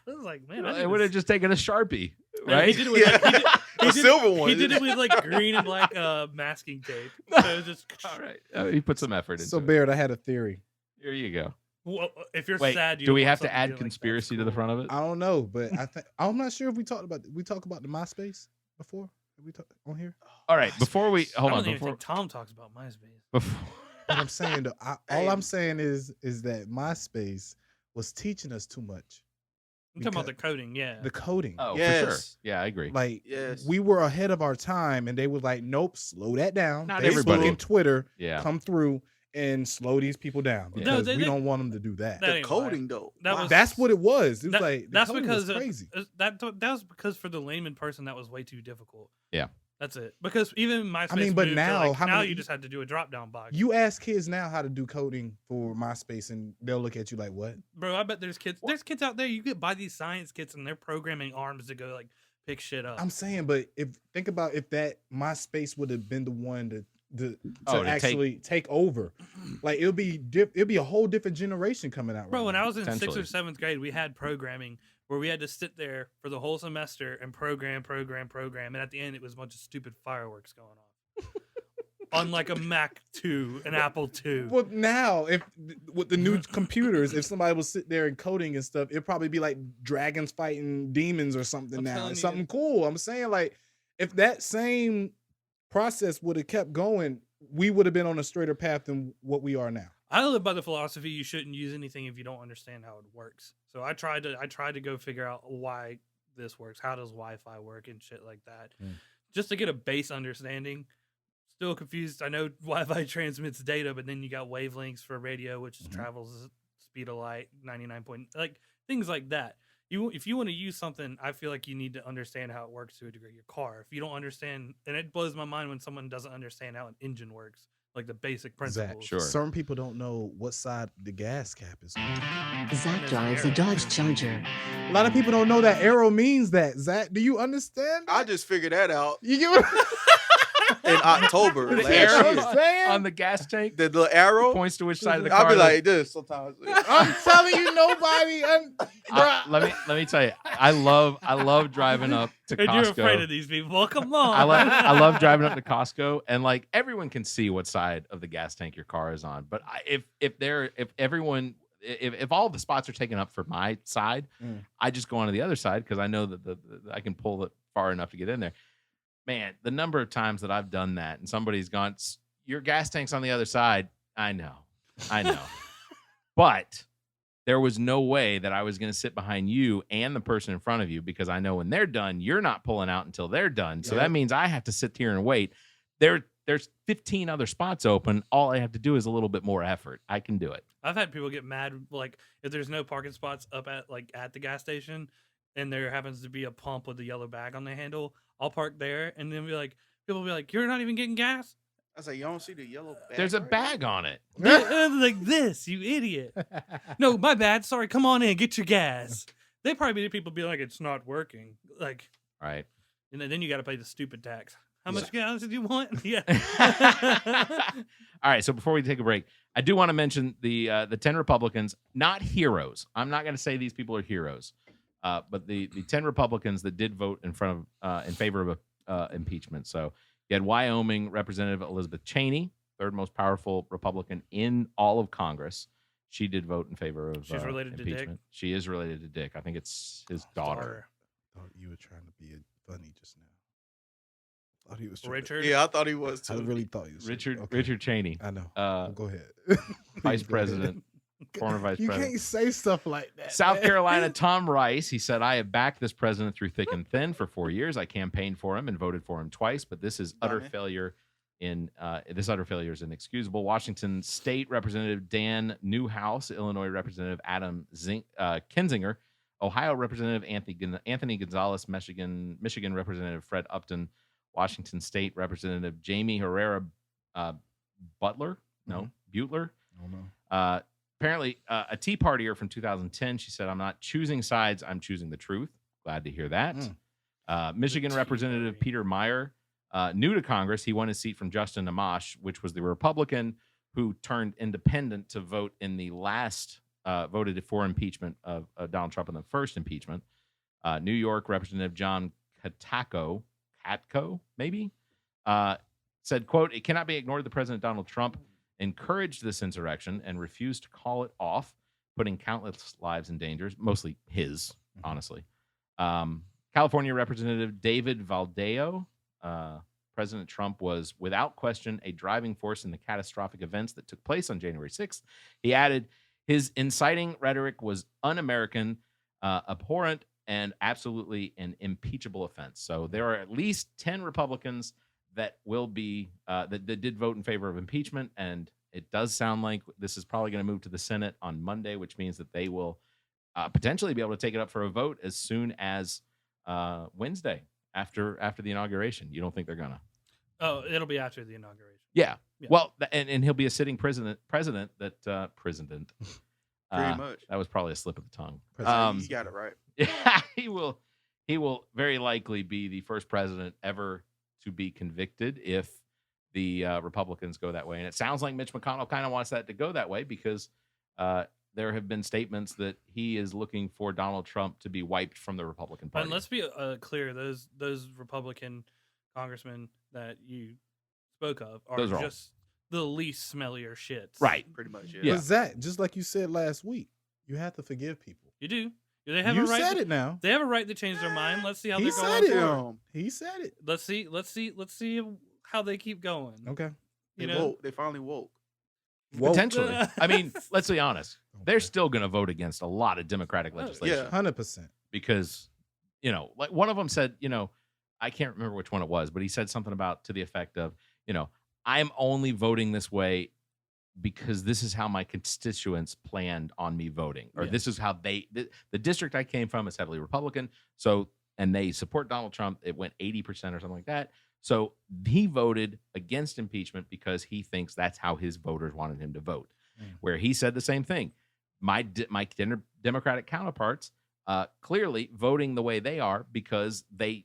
I was like, man, It would have just taken a Sharpie, No, right? He did it with like, A silver one. He did it with like green and black masking tape. So it was just All right. He put some effort into So it. Barrett, I had a theory. Here you go. Well, if you're Wait, sad, you do we don't have want to add something be like, conspiracy "That's to the cool." front of it? I don't know, but I'm not sure if we talked about the MySpace before. Have we talked on here? All right, before we hold I on, don't even before, think Tom talks about MySpace. before But I'm saying though, all I'm saying is that MySpace was teaching us too much. I'm talking about the coding, yeah. The coding. oh, for Yes. sure, yeah, I agree. Like Yes. we were ahead of our time, and they were like, "Nope, slow that down." Not Facebook everybody. and Twitter Yeah, come through and slow these people down Yeah. because No, we don't want them to do that. That The ain't coding though. That Wow. was- That's what it was. It was That- like the that's coding because was crazy. that was because for the layman person that was way too difficult. Yeah. That's it. Because even MySpace. mean, but moved to, now, like, how now many- you just had to do a drop down box. You ask kids now how to do coding for MySpace, and they'll look at you like, "What?" Bro, I bet there's kids out there. You could buy these science kits and they're programming arms to go like pick shit up. I'm saying, but think about if that MySpace would have been the one to to actually take over, like it'll be a whole different generation coming out. Bro, right when now. I was in 6th Potentially. or 7th grade, we had programming where we had to sit there for the whole semester and program. And at the end, it was a bunch of stupid fireworks going on. On like a Mac 2, an Apple 2. Well, now with the new computers, if somebody was sit there and coding and stuff, it'd probably be like dragons fighting demons or something. I'm Now telling it's you. something cool. I'm saying, like, if that same process would have kept going, we would have been on a straighter path than what we are now. I live by the philosophy you shouldn't use anything if you don't understand how it works. So I tried to go figure out why this works. How does Wi-Fi work and shit like that, just to get a base understanding. Still confused. I know Wi-Fi transmits data, but then you got wavelengths for radio, which travels the speed of light, 99 point, like things like that. If you want to use something, I feel like you need to understand how it works to a degree. Your car, if you don't understand, and it blows my mind when someone doesn't understand how an engine works, like the basic principles. Sure. Certain people don't know what side the gas cap is on. Zac drives a Dodge Charger. A lot of people don't know that arrow means that. Zach, do you understand? I just figured that out You get what in October The last arrow year. I'm saying? on the gas tank The little arrow points to which side of the car. I'll be the- like this sometimes. I'm telling you, nobody. let me tell you, I love driving up to And Costco. you're afraid of these people. Come on. I love driving up to Costco, and like everyone can see what side of the gas tank your car is on. But if all the spots are taken up for my side, I just go on to the other side because I know that I can pull it far enough to get in there. Man, the number of times that I've done that and somebody's gone, your gas tank's on the other side. I know. But there was no way that I was going to sit behind you and the person in front of you because I know when they're done, you're not pulling out until they're done. So that means I have to sit here and wait. There's 15 other spots open. All I have to do is a little bit more effort. I can do it. I've had people get mad, like if there's no parking spots up at the gas station, and there happens to be a pump with the yellow bag on the handle. I'll park there, and then people will be like, "You're not even getting gas." I was like, you don't see the yellow bag. There's a right bag on it. Like this, you idiot. No, my bad. Sorry. Come on in, get your gas. They probably be people be like, "It's not working." Like, Right. and then you got to pay the stupid tax. How much gas did you want? Yeah. All right. So before we take a break, I do want to mention the 10 Republicans, not heroes. I'm not going to say these people are heroes, but the 10 Republicans that did vote in favor of impeachment. So you had Wyoming Representative Elizabeth Cheney, third most powerful Republican in all of Congress. She did vote in favor of She's related to impeachment. Dick? She is related to Dick. I think it's his daughter. Thought you were trying to be funny just now. Thought he was trying Richard. Yeah, I thought he was too. I really thought he was Richard okay. Richard Cheney, I know. Go ahead. Vice Please go President, ahead. former Vice You President. can't say stuff like that. South man. Carolina, Tom Rice, he said, I have backed this president through thick and thin for 4 years. I campaigned for him and voted for him twice, but this is utter Dummy. failure. This utter failure is inexcusable. Washington State Representative Dan Newhouse, Illinois Representative Adam Kinzinger, Ohio Representative Anthony Gonzalez, Michigan Representative Fred Upton, Washington State Representative Jamie Herrera Butler. No, Butler. I don't know. Apparently, a Tea Partier from 2010. She said, "I'm not choosing sides. I'm choosing the truth." Glad to hear that. Michigan Representative Peter Meyer, new to Congress, he won his seat from Justin Amash, which was the Republican who turned independent to vote in the last, voted for impeachment of Donald Trump in the first impeachment. New York Representative John Katko, maybe, said, quote, "It cannot be ignored that President Donald Trump encouraged this insurrection and refused to call it off, putting countless lives in danger, mostly his, honestly." California Representative David Valdeo, President Trump was without question a driving force in the catastrophic events that took place on January 6th. He added, "His inciting rhetoric was un-American, abhorrent, and absolutely an impeachable offense." So there are at least 10 Republicans that will be that did vote in favor of impeachment, and it does sound like this is probably going to move to the Senate on Monday, which means that they will potentially be able to take it up for a vote as soon as Wednesday after the inauguration. You don't think they're gonna? Oh, it'll be after the inauguration. Yeah. Well, and he'll be a sitting president. That president. Pretty much. That was probably a slip of the tongue. He got it right. Yeah, he will very likely be the first president ever to be convicted if the Republicans go that way. And it sounds like Mitch McConnell kind of wants that to go that way because there have been statements that he is looking for Donald Trump to be wiped from the Republican Party. And let's be clear, those Republican congressmen that you spoke of are just the least smellier shits. Right. Pretty much, yeah. But Zach, just like you said last week, you have to forgive people. You do. They have you a right said it now. They have a right to change their mind. Let's see how they're going. He said it. Let's see how they keep going. Okay. They finally woke. Potentially. I mean, let's be honest. They're still going to vote against a lot of Democratic legislation. Yeah, 100%. Because, like one of them said, I can't remember which one it was, but he said something about to the effect of, I'm only voting this way because this is how my constituents planned on me voting, or this is how the district I came from is heavily Republican. So, and they support Donald Trump. It went 80% or something like that. So he voted against impeachment because he thinks that's how his voters wanted him to vote. Where he said the same thing. My Democratic counterparts clearly voting the way they are because they,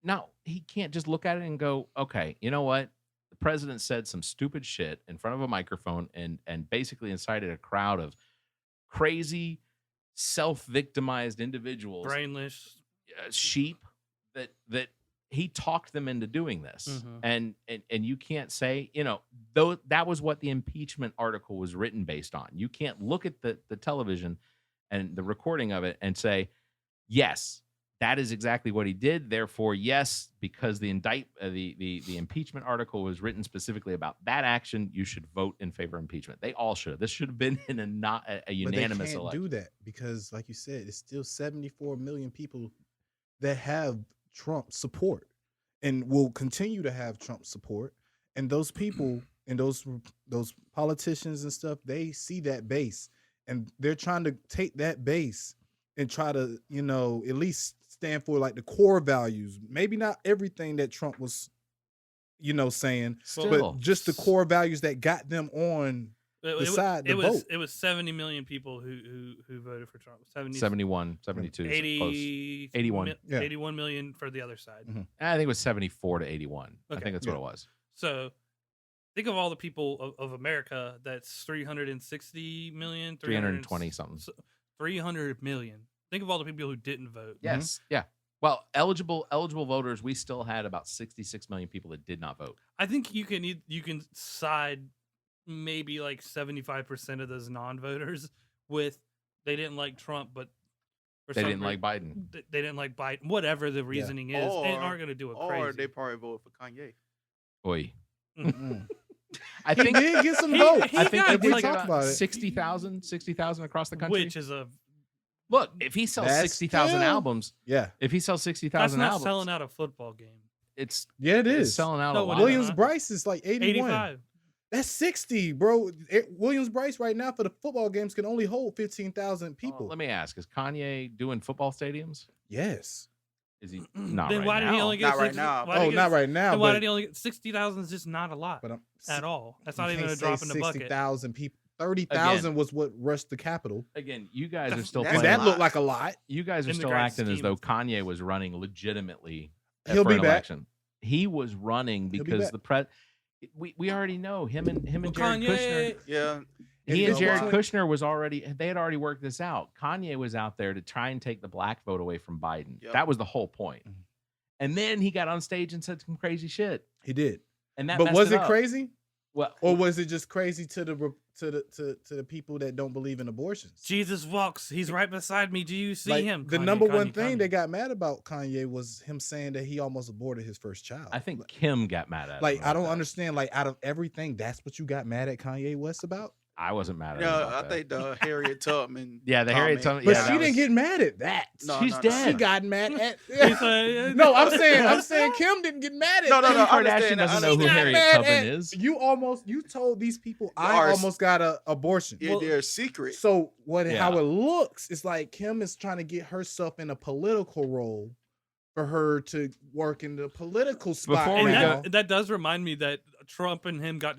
now he can't just look at it and go, okay, you know what? The president said some stupid shit in front of a microphone and basically incited a crowd of crazy, self-victimized individuals, brainless sheep that he talked them into doing this. And you can't say, though that was what the impeachment article was written based on. You can't look at the television and the recording of it and say, yes, that is exactly what he did. Therefore, yes, because the impeachment article was written specifically about that action, you should vote in favor of impeachment. They all should. This should have been in a unanimous election. But they can't do that because, like you said, it's still 74 million people that have Trump support and will continue to have Trump support. And those people and those politicians and stuff, they see that base and they're trying to take that base and try to, at least stand for like the core values. Maybe not everything that Trump was, saying, but just the core values that got them on the side to vote. It was 70 million people who voted for Trump. 71, 72, 81. 81 million for the other side. I think it was 74 to 81. Okay. I think that's what it was. So think of all the people of America. That's 360 million, 320 something. 300 million. Think of all the people who didn't vote. Yes. Yeah. Well, eligible voters, we still had about 66 million people that did not vote. I think you can side maybe like 75% of those non-voters with they didn't like Trump, but they didn't like Biden. They didn't like Biden. Whatever the reasoning is, they aren't going to do it crazy. Or they probably voted for Kanye. Oi. I think he did get some votes. I think he did like talk about it. 60,000 across the country. Which is look, if he sells 60,000 albums, if he sells 60,000 albums, that's not selling out a football game. It is it's selling out. Williams Bryce is like 81. 85. That's 60, bro. Williams Bryce right now for the football games can only hold 15,000 people. Let me ask: is Kanye doing football stadiums? Yes. Is he not then right why now? did he only get Not right 60, now. Oh, not right now. Then why but- did he only get 60,000? Is just not a lot at all. That's not even a drop in the bucket. 60,000 people. 30,000 was what rushed the Capitol. Again, you guys are still That's And playing. that looked like a lot. You guys are in the still grand acting as scheme though of Kanye was running legitimately He'll for be an back. election. He was running He'll be because back. we already know him and Jared Kanye. Kushner. Yeah. He and Jared Why? Kushner they had already worked this out. Kanye was out there to try and take the black vote away from Biden. Yep. That was the whole point. Mhm. And then he got on stage and said some crazy shit. He did. And that But messed was it up. crazy? Well, Or was it just crazy to the people that don't believe in abortions? Jesus walks. He's right beside me. Do you see Like, him? the Kanye, number Kanye, one thing Kanye. they got mad about Kanye was him saying that he almost aborted his first child. I think Kim got mad at him. Like, I about don't that. understand. Like, out of everything, that's what you got mad at Kanye West about? I wasn't mad at him. Yeah, about I that. think the Harriet Tubman. Yeah, the Harriet comment. Tubman. But Yeah, she that didn't was- get mad at that. No, She's no, dead. She got mad at. He's like, No, I'm saying Kim didn't get mad at No, no, that. no. Kim I Kardashian understand that. doesn't I know who understand Harriet that. Tubman is. You told these people I Ours- almost got a abortion. Yeah, they're secret. So Yeah. how it looks is like Kim is trying to get herself in a political role for her to work in the political spot. Before and we now. that does remind me that Trump and him got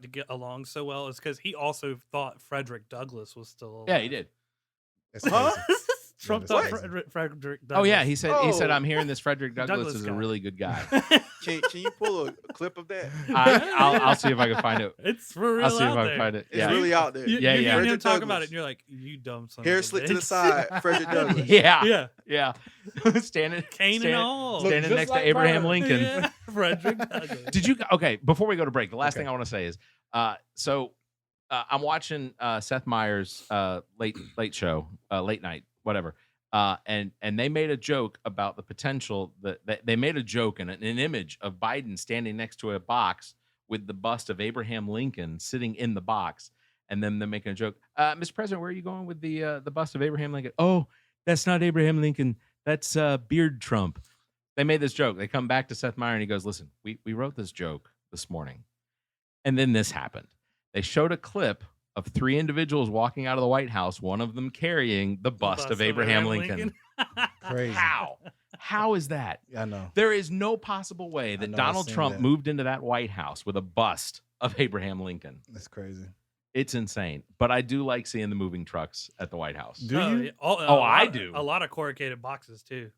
to get along so well is because he also thought Frederick Douglass was still alive. Yeah, he did. That's Huh? crazy. Trump that's thought crazy. Frederick Douglass. Oh yeah, he said Oh. I'm hearing this Frederick Douglass, Douglass is a guy. really good guy. Can you pull a clip of that? I'll see if I can find it. It's for real I'll see if out I there. can find it. It's Yeah. really out there. Yeah, you yeah. hear him Frederick talk about Douglass. it, and you're like, you dumb son. Hair of a slick to the bitch. side. Frederick Douglass. Yeah. Yeah, Yeah. Standing cane and all. Look, standing just next like to Abraham Barrett. Lincoln. Yeah, Frederick Douglass. Did you okay, before we go to break, the last Okay. thing I want to say is I'm watching Seth Meyers late show, late night, whatever. And they made a joke about the potential that they made a joke and an image of Biden standing next to a box with the bust of Abraham Lincoln sitting in the box. And then they're making a joke. Mr. President, where are you going with the bust of Abraham Lincoln? Oh, that's not Abraham Lincoln. That's Beard Trump. They made this joke. They come back to Seth Meyers and he goes, listen, we wrote this joke this morning. And then this happened. They showed a clip of 3 individuals walking out of the White House, one of them carrying the bust of Abraham Lincoln. Crazy. How is that? I know. There is no possible way that know, I've Donald seen Trump that. moved into that White House with a bust of Abraham Lincoln. That's crazy. It's insane. But I do like seeing the moving trucks at the White House. Do Oh, you? yeah. I do. A lot of corrugated boxes too.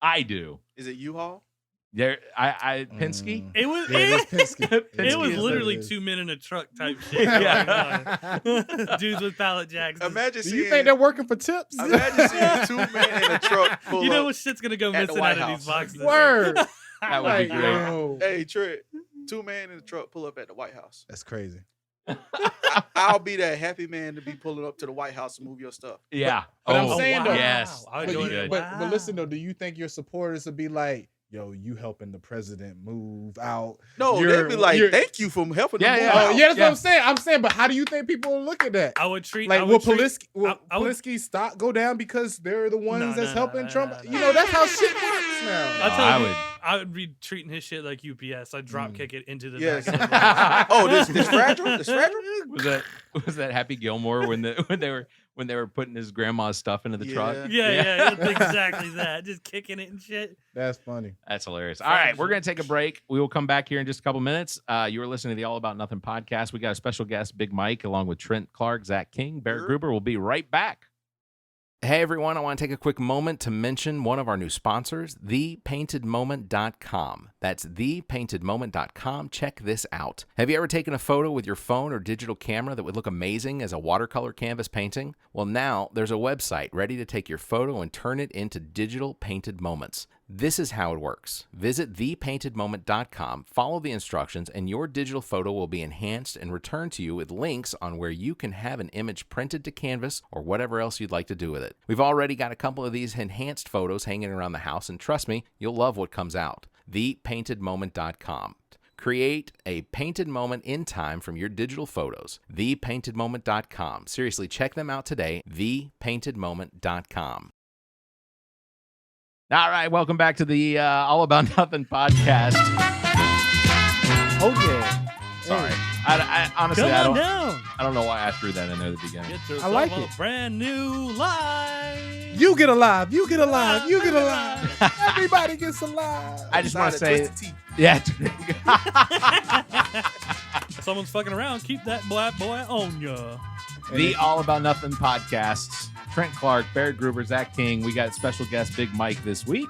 I do. Is it U-Haul? There, I Penske. Mm. It was Yeah, it's Penske. it Penske was is literally what it is. 2 men in a truck type shit. Yeah. going on. Dudes with pallet jacks. Imagine Do seeing. you think they're working for tips? Imagine seeing 2 men in a truck pull You know up. what shit's gonna go at the missing White out of these House. boxes? Word. That would be Like, great. yo. Hey, Trent. 2 men in a truck pull up at the White House. That's crazy. I'll be that happy man to be pulling up to the White House and move your stuff. Yeah. But I'm Oh, saying, though- yes. I would But, go you- in there. but listen though, do you think your supporters would be like, "Yo, you helping the president move out"? No, You're- they'd be like, you're- thank you for helping Yeah, them yeah. move Oh, out. yeah, that's Yeah. what I'm saying. I'm saying, but how do you think people will look at that? I would treat Like, I will would treat- Polinsky's stock go down because they're the ones that's no, helping no, Trump? no, no. You know, that's how shit works now. I'll tell I you, would- I would be treating his shit like UPS. I'd drop kick it into the Yes. back of the box. Oh, this fragile? This fragile? Was that Happy Gilmore when they were putting his grandma's stuff into the truck? Yeah, it's exactly that. Just kicking it and shit. That's funny. That's hilarious. All right, we're going to take a break. We will come back here in just a couple minutes. You are listening to the All About Nothing podcast. We got a special guest, Big Mike, along with Trent Clark, Zach King, Barrett Gruber. We'll be right back. Hey, everyone. I want to take a quick moment to mention one of our new sponsors, thepaintedmoment.com. That's thepaintedmoment.com. Check this out. Have you ever taken a photo with your phone or digital camera that would look amazing as a watercolor canvas painting? Well, now there's a website ready to take your photo and turn it into digital painted moments. This is how it works. Visit thepaintedmoment.com, follow the instructions, and your digital photo will be enhanced and returned to you with links on where you can have an image printed to canvas or whatever else you'd like to do with it. We've already got a couple of these enhanced photos hanging around the house, and trust me, you'll love what comes out. Thepaintedmoment.com. Create a painted moment in time from your digital photos. Thepaintedmoment.com. Seriously, check them out today. Thepaintedmoment.com. All right, welcome back to the All About Nothing podcast. Oh yeah. Sorry, I honestly Come I on don't down. I don't know why I threw that in there at the beginning. Get yourself I like a it. brand new life. You get alive. You get alive. You get alive. Everybody gets alive. I just want to say, Twisted Tea. yeah. Someone's fucking around. Keep that black boy on ya. The All About Nothing podcasts. Trent Clark, Barrett Gruber, Zach King. We got special guest Big Mike this week.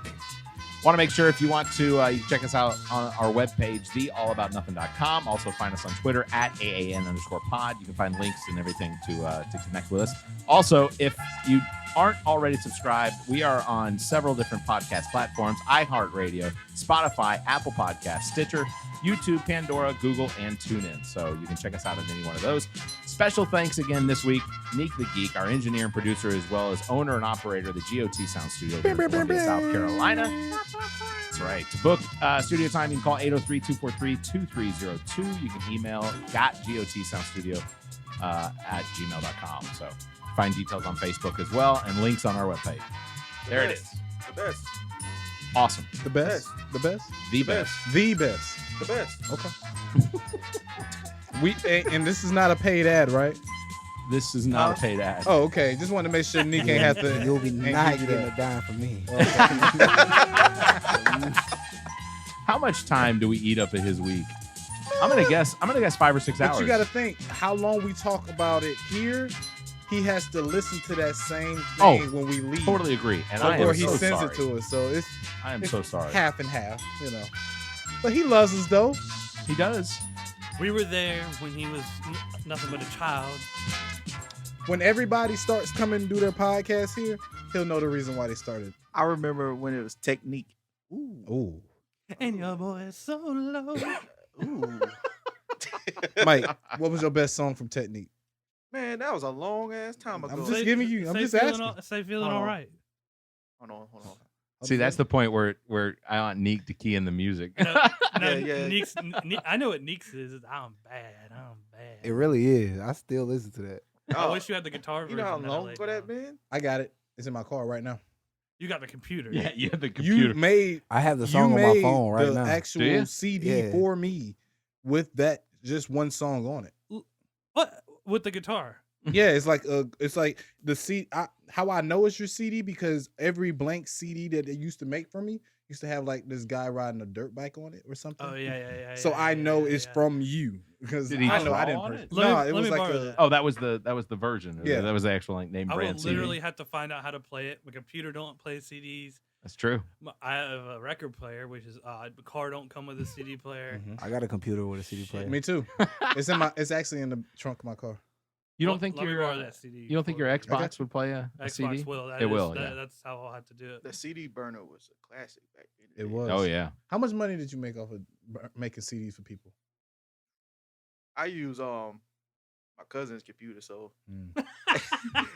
Want to make sure if you want to, you can check us out on our webpage, theallaboutnothing.com. Also find us on Twitter at AAN_pod. You can find links and everything to connect with us. Also, if you aren't already subscribed, we are on several different podcast platforms: iHeartRadio, Spotify, Apple Podcasts, Stitcher, YouTube, Pandora, Google, and TuneIn. So you can check us out on any one of those. Special thanks again this week, Neek the Geek, our engineer and producer, as well as owner and operator of the G.O.T. Sound Studio here in Columbia, South Carolina. That's right. To book studio time, you can call 803-243-2302. You can email gotgotsoundstudio at gmail.com. So find details on Facebook as well and links on our webpage. There it is. The best. Awesome. The best. The best. The best. The best. The best. Okay. And this is not a paid ad, right? This is not a paid ad. Oh, okay. Just wanted to make sure Nick ain't have to. You'll be ain't not give you getting that. a dime from me. How much time do we eat up in his week? I'm gonna guess 5 or 6 hours. But you got to think how long we talk about it here. He has to listen to that same thing when we leave. Totally agree. And I or am he so sends sorry. it to us. So I am it's so sorry. half and half, you know. But he loves us though. He does. We were there when he was nothing but a child. When everybody starts coming to do their podcast here, he'll know the reason why they started. I remember when it was Technique. Ooh. And your boy is so low. Ooh. Mike, what was your best song from Technique? Man, that was a long ass time ago. I'm just giving you. I'm just asking. Say feeling all right. Hold on. See, that's the point where I want Neek to key in the music. Yeah. Yeah. I know what Neeks is. I'm bad. It really is. I still listen to that. I wish you had the guitar You version. know how that I long laid ago that down. been? I got it. It's in my car right now. You got the computer. Yeah, you have the computer. You made. I have the song on my phone right the now. actual CD for me with that just one song on it. What with the guitar? Yeah, it's like the CD. How I know it's your CD because every blank CD that they used to make for me used to have like this guy riding a dirt bike on it or something. Oh yeah. So I know it's from you because Did he I know I draw didn't. on it? It was like borrow that. Oh, that was the version. Yeah. That was the actual like name I brand will CD. literally have to find out how to play it. My computer don't play CDs. That's true. I have a record player, which is odd. The car don't come with a CD player. I got a computer with a CD player. Me too. It's actually in the trunk of my car. You don't think Let me your borrow that CD you don't think your Xbox would play a Xbox CD? will. It will. Yeah. That's how I'll have to do it. The CD burner was a classic back then. It was. Oh yeah. How much money did you make off of making CDs for people? I use my cousin's computer, so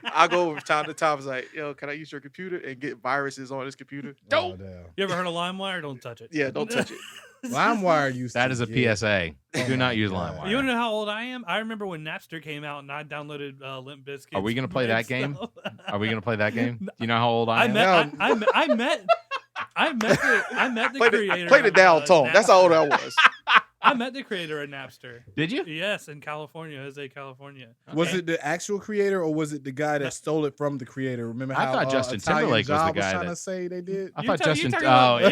I go over time to time. It's like, yo, can I use your computer and get viruses on this computer? Oh, damn. You ever heard of LimeWire? Don't touch it. Yeah, don't touch it. LimeWire used That to is a get- PSA. Do not use God. LimeWire. You want to know how old I am? I remember when Napster came out and I downloaded Limp Bizkit. Are we gonna play that game? Are we gonna play that game? Do you know how old I am? I met the creator. Play the of, down tone. That's how old I was. I met the creator of Napster. Did you? Yes, in California, Jose, California. Was it the actual creator or was it the guy that stole it from the creator? Remember I how thought Justin Italian Timberlake was the Job guy trying that- to say they did? I thought Justin. You're Oh talking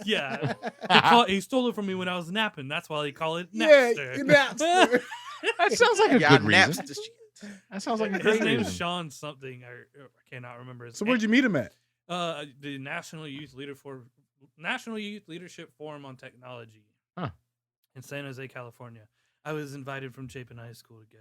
yeah. about- yeah. He stole it from me when I was napping. That's why they call it Yeah, Napster. Napster. That sounds like a Yeah, good I reason. naps the shit. That sounds like a His great name is reason. Shlon something. I cannot remember his So name. where'd you meet him at? The National Youth Leadership Forum on Technology. Huh. In San Jose, California. I was invited from Chapin High School to go.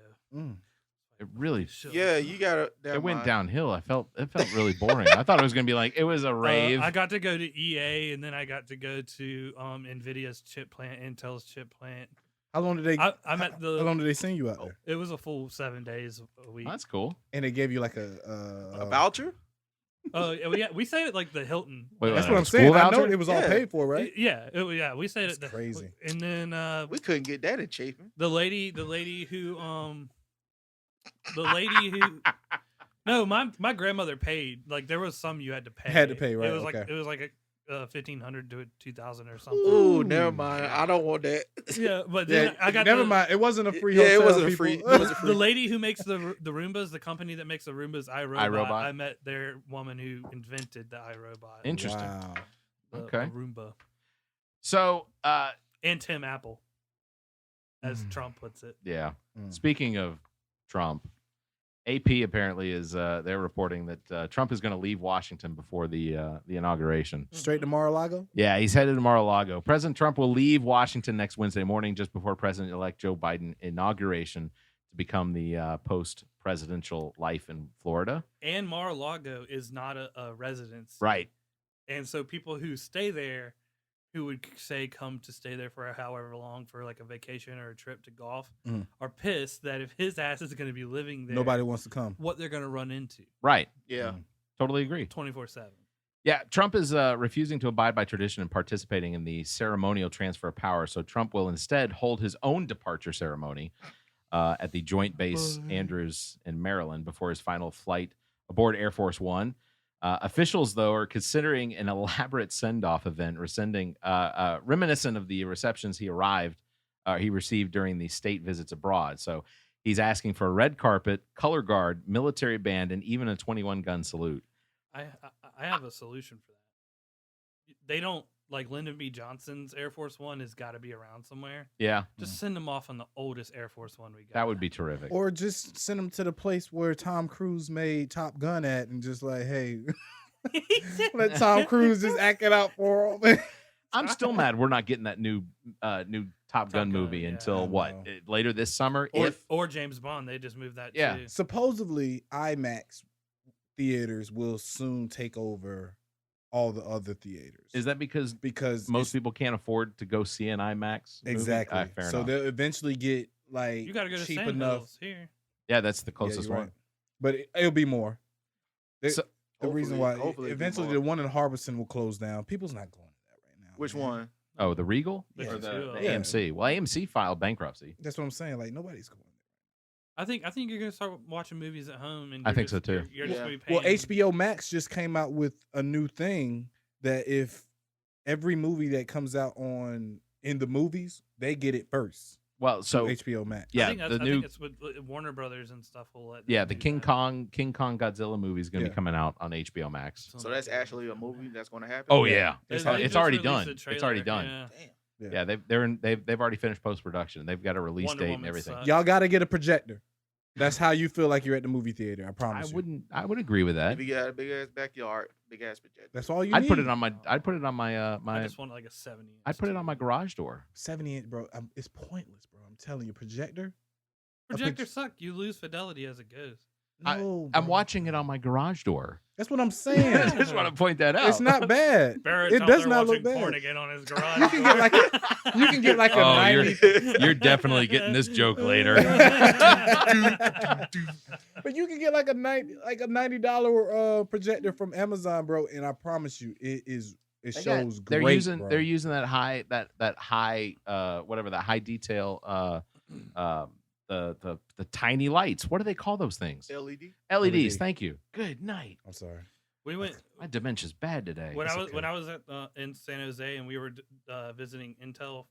It really. Yeah, you gotta. It went downhill. It felt really boring. I thought it was gonna be like it was a rave. I got to go to EA, and then I got to go to NVIDIA's chip plant, Intel's chip plant. How long did they? I'm at the. How long did they send you out there? It was a full 7 days a week. That's cool. And they gave you like A voucher? Oh yeah, we stayed at like the Hilton. Wait, That's like what a I'm saying. school I know voucher? it was all paid for, right? Yeah, we stayed That's at the crazy. And then We couldn't get that in Chapin. the lady who no, my grandmother paid. Like there was some you had to pay. Had to pay, right, It was okay. like it was like $1,500 to $2,000 or something. Ooh, never mind. I don't want that. Yeah, but then I got never mind. It wasn't a free hotel. It wasn't people. free. It wasn't free. The lady who makes the Roombas, the company that makes the Roombas, iRobot. I met their woman who invented the iRobot. Interesting. Wow. Okay. The Roomba. So, and Tim Apple, as Trump puts it. Yeah. Speaking of Trump, AP apparently is they're reporting that Trump is going to leave Washington before the inauguration. Straight to Mar-a-Lago? Yeah, he's headed to Mar-a-Lago. President Trump will leave Washington next Wednesday morning, just before President-elect Joe Biden inauguration to become the post-presidential life in Florida. And Mar-a-Lago is not a residence, Right? And so people who stay there, who would say come to stay there for however long for like a vacation or a trip to golf, are pissed that if his ass is going to be living there, nobody wants to come. What they're going to run into. Right. Yeah. Totally agree. 24/7. Yeah, Trump is refusing to abide by tradition and participating in the ceremonial transfer of power. So Trump will instead hold his own departure ceremony at the Joint Base Andrews in Maryland before his final flight aboard Air Force One. Officials, though, are considering an elaborate send-off event, reminiscent of the receptions he received during the state visits abroad. So he's asking for a red carpet, color guard, military band, and even a 21-gun salute. I have a solution for that. They don't, like Lyndon B. Johnson's Air Force One has got to be around somewhere. Yeah. Just send them off on the oldest Air Force One we got. That would be terrific. Or just send them to the place where Tom Cruise made Top Gun at and just like, hey, let Tom Cruise just act it out for him. I'm still mad we're not getting that new Top Gun movie until later this summer. Or James Bond. They just moved that too. Supposedly IMAX theaters will soon take over all the other theaters. Is that because most people can't afford to go see an IMAX movie? Exactly. Fair so enough. they'll eventually get like you got to go to cheap Sand enough. Hills here. Yeah, that's the closest one. Right. But it'll be more. So, the reason why eventually the one in Harbison will close down. People's not going to that right now. Which one? Oh, the Regal Yeah. or the AMC? Well, AMC filed bankruptcy. That's what I'm saying. Like nobody's going. I think you're gonna start watching movies at home, and I think so too. You're just gonna be paying. Well, HBO Max just came out with a new thing that if every movie that comes out in the movies, they get it first. Well, so HBO Max. Yeah, I think it's with Warner Brothers and stuff. Will let the King Kong Godzilla movie is going to be coming out on HBO Max. So that's actually a movie that's going to happen. Oh yeah, it's already released done. the It's trailer, already done. yeah. Yeah, they've already finished post production. They've got a release Wonder date Woman and everything. sucks. Y'all got to get a projector. That's how you feel like you're at the movie theater. I promise. I would agree with that. If you got a big ass backyard, big ass projector. That's all you I'd need. put it on my I just want like a 70. I'd put it on my garage door. 70-inch, bro. It's pointless, bro. I'm telling you, projector. Projectors suck. You lose fidelity as it goes. No, I'm watching it on my garage door. That's what I'm saying. I just want to point that out. It's not bad. Barrett's It out does there not watching look porn bad. again on his garage. You can get like a Oh, 90. you're definitely getting this joke later. But you can get like a $90 projector from Amazon, bro, and I promise you, it shows great. They're using that high whatever that high detail the tiny lights. What do they call those things? LEDs. Thank you. Good night. I'm sorry. We went. My dementia's bad today. When I was in San Jose and we were visiting Intel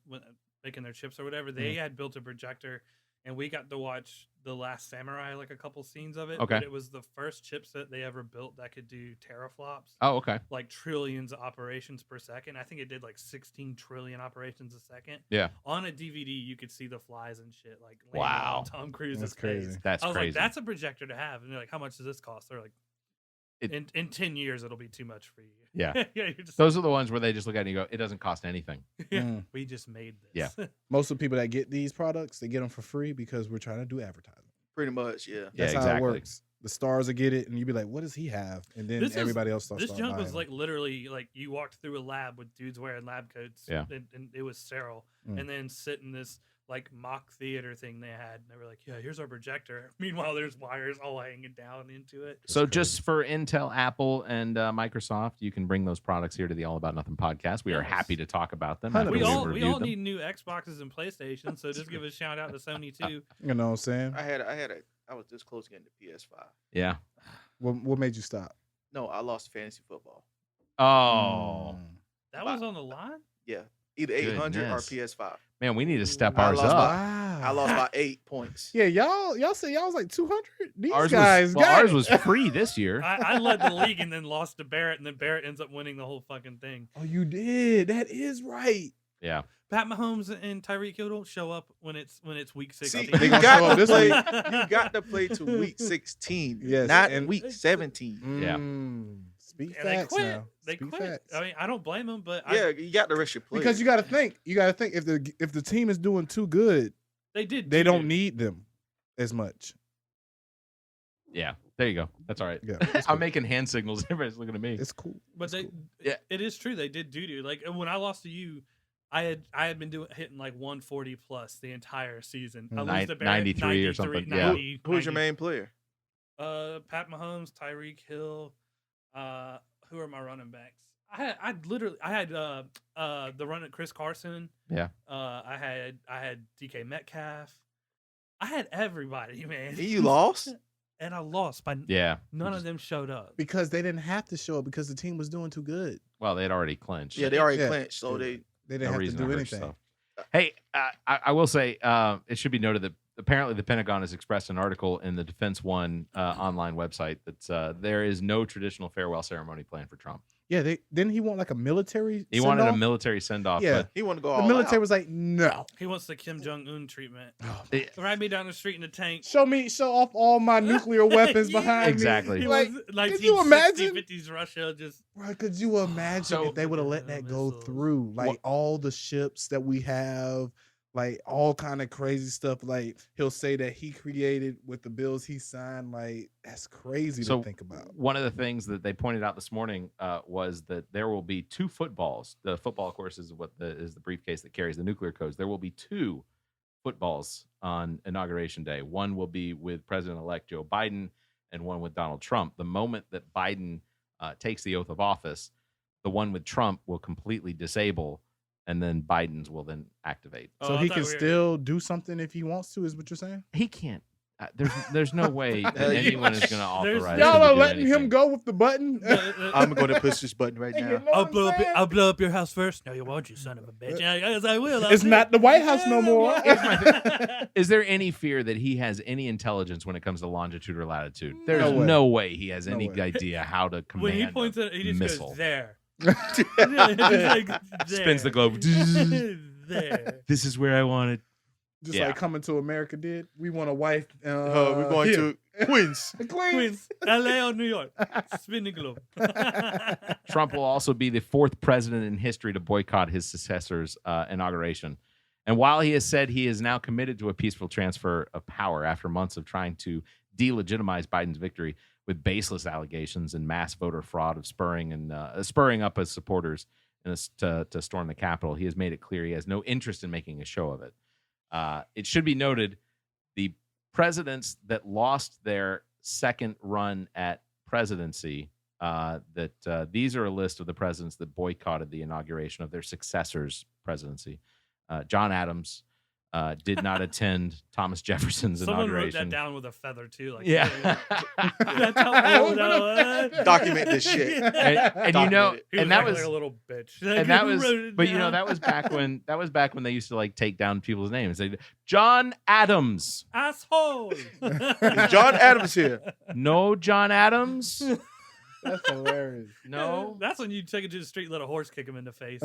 making their chips or whatever, they had built a projector, and we got to watch The Last Samurai, like a couple scenes of it. Okay. But it was the first chipset they ever built that could do teraflops. Oh, okay. Like trillions of operations per second. I think it did like 16 trillion operations a second. Yeah. On a DVD, you could see the flies and shit. Like wow, on Tom Cruise's That's crazy. face. That's I was crazy. like, that's a projector to have. And they're like, how much does this cost? They're like, in 10 years, it'll be too much for you. Yeah. You're just Those are the ones where they just look at it and go, it doesn't cost anything. We just made this. Yeah. Most of the people that get these products, they get them for free because we're trying to do advertising. Pretty much, yeah. That's Yeah, how exactly. it works. The stars will get it, and you be like, "What does he have?" And then everybody else starts. This junk was buying like literally like you walked through a lab with dudes wearing lab coats. Yeah. And it was sterile. And then sit in this like mock theater thing they had. And they were like, yeah, here's our projector. Meanwhile, there's wires all hanging down into it. So just for Intel, Apple, and Microsoft, you can bring those products here to the All About Nothing podcast. We are happy to talk about them. We all need new Xboxes and PlayStations, so just give a shout out to Sony too. You know what I'm saying? I was this close to getting the PS5. Yeah. What made you stop? No, I lost fantasy football. Oh. That was on the line? Yeah. Either 800 or Goodness. PS5. Man, we need to step I ours lost up. by- I lost by 8 points. Yeah, y'all said y'all was like 200. These Ours guys, was, got ours it. was free this year. I led the league and then lost to Barrett, and then Barrett ends up winning the whole fucking thing. Oh, you did. That is right. Yeah. Pat Mahomes and Tyreek Hill don't show up when it's week 16. See, They you gonna show up got to this play. week. You got to play to week 16, Yes, not and- week 17. Yeah. Speak And they facts quit. now. They Speak quit. facts. I mean, I don't blame them, but Yeah, you got to rest your players. Because you got to think if the team is doing too good, they did. they too. don't need them as much. Yeah. There you go. That's all right. Yeah, I'm making hand signals. Everybody's looking at me. It's cool. But It's cool. Yeah. it is true. They did doo-doo. Like when I lost to you, I had been hitting like 140 plus the entire season. I lose to Barrett, 93 or something, yeah. 90, Who's your 90. main player? Pat Mahomes, Tyreek Hill. Who are my running backs? I had the run at Chris Carson. Yeah. I had DK Metcalf. I had everybody, man. And you lost? And I lost by Yeah. none of them showed up. Because they didn't have to show up because the team was doing too good. Well, they'd already clinched. Yeah, they already Yeah. clinched, so Yeah. They didn't No have to reason do hurt anything. yourself. Hey, I will say it should be noted that apparently the Pentagon has expressed an article in the Defense One online website that there is no traditional farewell ceremony planned for Trump. Yeah, didn't he want like a military? He wanted a send-off? military send-off. Yeah. But he wanted to go The all military out. was like, no. He wants the Kim Jong-un treatment. Oh, Ride me down the street in a tank. show off all my nuclear weapons Yeah. behind Exactly. me. He Like, was could you imagine? 50s Russia just Bro, could you imagine So- if they would have let that go Missiles. through? Like all the ships that we have, like all kind of crazy stuff. Like he'll say that he created with the bills he signed. Like that's crazy So to think about. one of the things that they pointed out this morning was that there will be 2 footballs. The football, of course, is is the briefcase that carries the nuclear codes. There will be 2 footballs on Inauguration Day. One will be with President-elect Joe Biden and one with Donald Trump. The moment that Biden takes the oath of office, the one with Trump will completely disable, and then Biden's will then activate. So he can still do something if he wants to. Is what you're saying? He can't. There's no way that anyone is going to authorize. Y'all him to are do letting him anything. go with the button. I'm going to push this button right You now. know what I'll I'm blow up. saying? I'll blow up your house first. No, you won't, you son of a bitch. Yes, I will. It's not the White House no more. Is there any fear that he has any intelligence when it comes to longitude or latitude? There's No way. no way he has No any way. idea how to command When he points at it, he just missile. goes there. Just like, Spins the there. globe. There. This is where I want it. Just Yeah. like Coming to America did. We want a wife. We're going here. to Queens. Queens, LA or New York. Spin the globe. Trump will also be the 4th president in history to boycott his successor's inauguration. And while he has said he is now committed to a peaceful transfer of power after months of trying to delegitimize Biden's victory with baseless allegations and mass voter fraud of spurring up his supporters to storm the Capitol, he has made it clear he has no interest in making a show of it. It should be noted, the presidents that lost their second run at presidency, these are a list of the presidents that boycotted the inauguration of their successor's presidency. John Adams did not attend Thomas Jefferson's Someone wrote inauguration. that down with a feather too. Like, Yeah. That's how old I was. Document this shit. and you know, Documented. He was and that acting was like a little bitch. and Like, that who was, wrote it but you know, down? that was back when they used to like take down people's names. They John Adams. Asshole. John Adams here. No John Adams. That's hilarious. No. That's when you take it to the street and let a horse kick him in the face.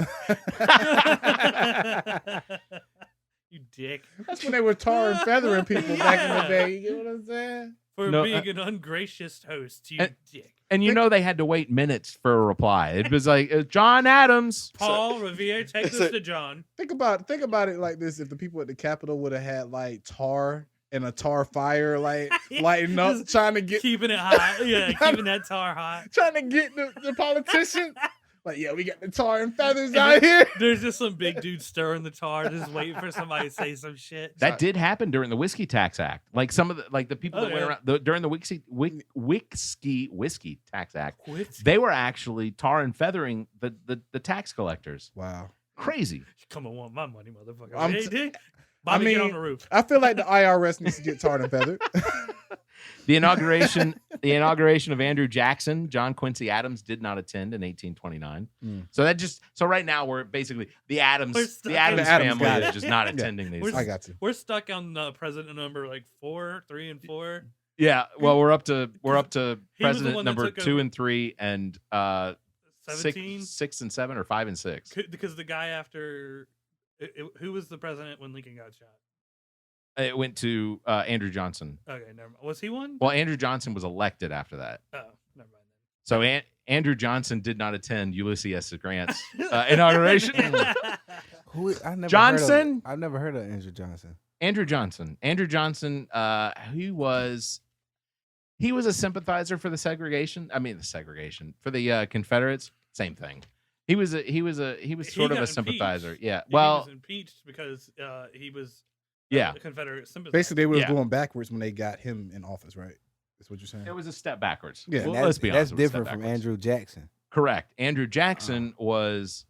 You dick. That's when they were tar and feathering people back in the day. You know what I'm saying? For No, being an ungracious host, you dick. And you know they had to wait minutes for a reply. It was like John Adams. Paul Revere, take this to John. Think about it like this: if the people at the Capitol would have had like tar and a tar fire, like lighting up, Just trying to get keeping it hot. Yeah, keeping that tar hot. trying to get the politicians. Like, yeah, we got the tar and feathers out here. There's just some big dude stirring the tar, just waiting for somebody to say some shit. That did happen during the Whiskey Tax Act. Like some of the people that went around during the Whiskey Tax Act, they were actually tar and feathering the tax collectors. Wow, crazy! Come on, want my money, motherfucker. I'm Hey, t- dick. Bobby, get on the roof. I feel like the IRS needs to get tarred and feathered. The inauguration The inauguration of Andrew Jackson, John Quincy Adams did not attend in 1829. So right now we're basically the Adams family is just not attending these. I got you. We're stuck on president number like 3 and 4. Yeah, well, we're up to president number 2 over. and 3 and 17? 6 and 7 or 5 and 6. Because the guy after who was the president when Lincoln got shot? It went to Andrew Johnson. Okay, never mind. Was he one? Well, Andrew Johnson was elected after that. Oh, never mind. So Andrew Johnson did not attend Ulysses S. Grant's inauguration. I've never Johnson? I've never heard of Andrew Johnson. Andrew Johnson, he was a sympathizer for the segregation for the Confederates. Same thing. He was sort of a sympathizer. Impeached. Yeah. He Well, was impeached because he was yeah. a Confederate sympathizer. Basically, they were going backwards when they got him in office, right? That's what you're saying. It was a step backwards. Yeah, well, let's be honest. That's different from Andrew Jackson. Correct. Andrew Jackson was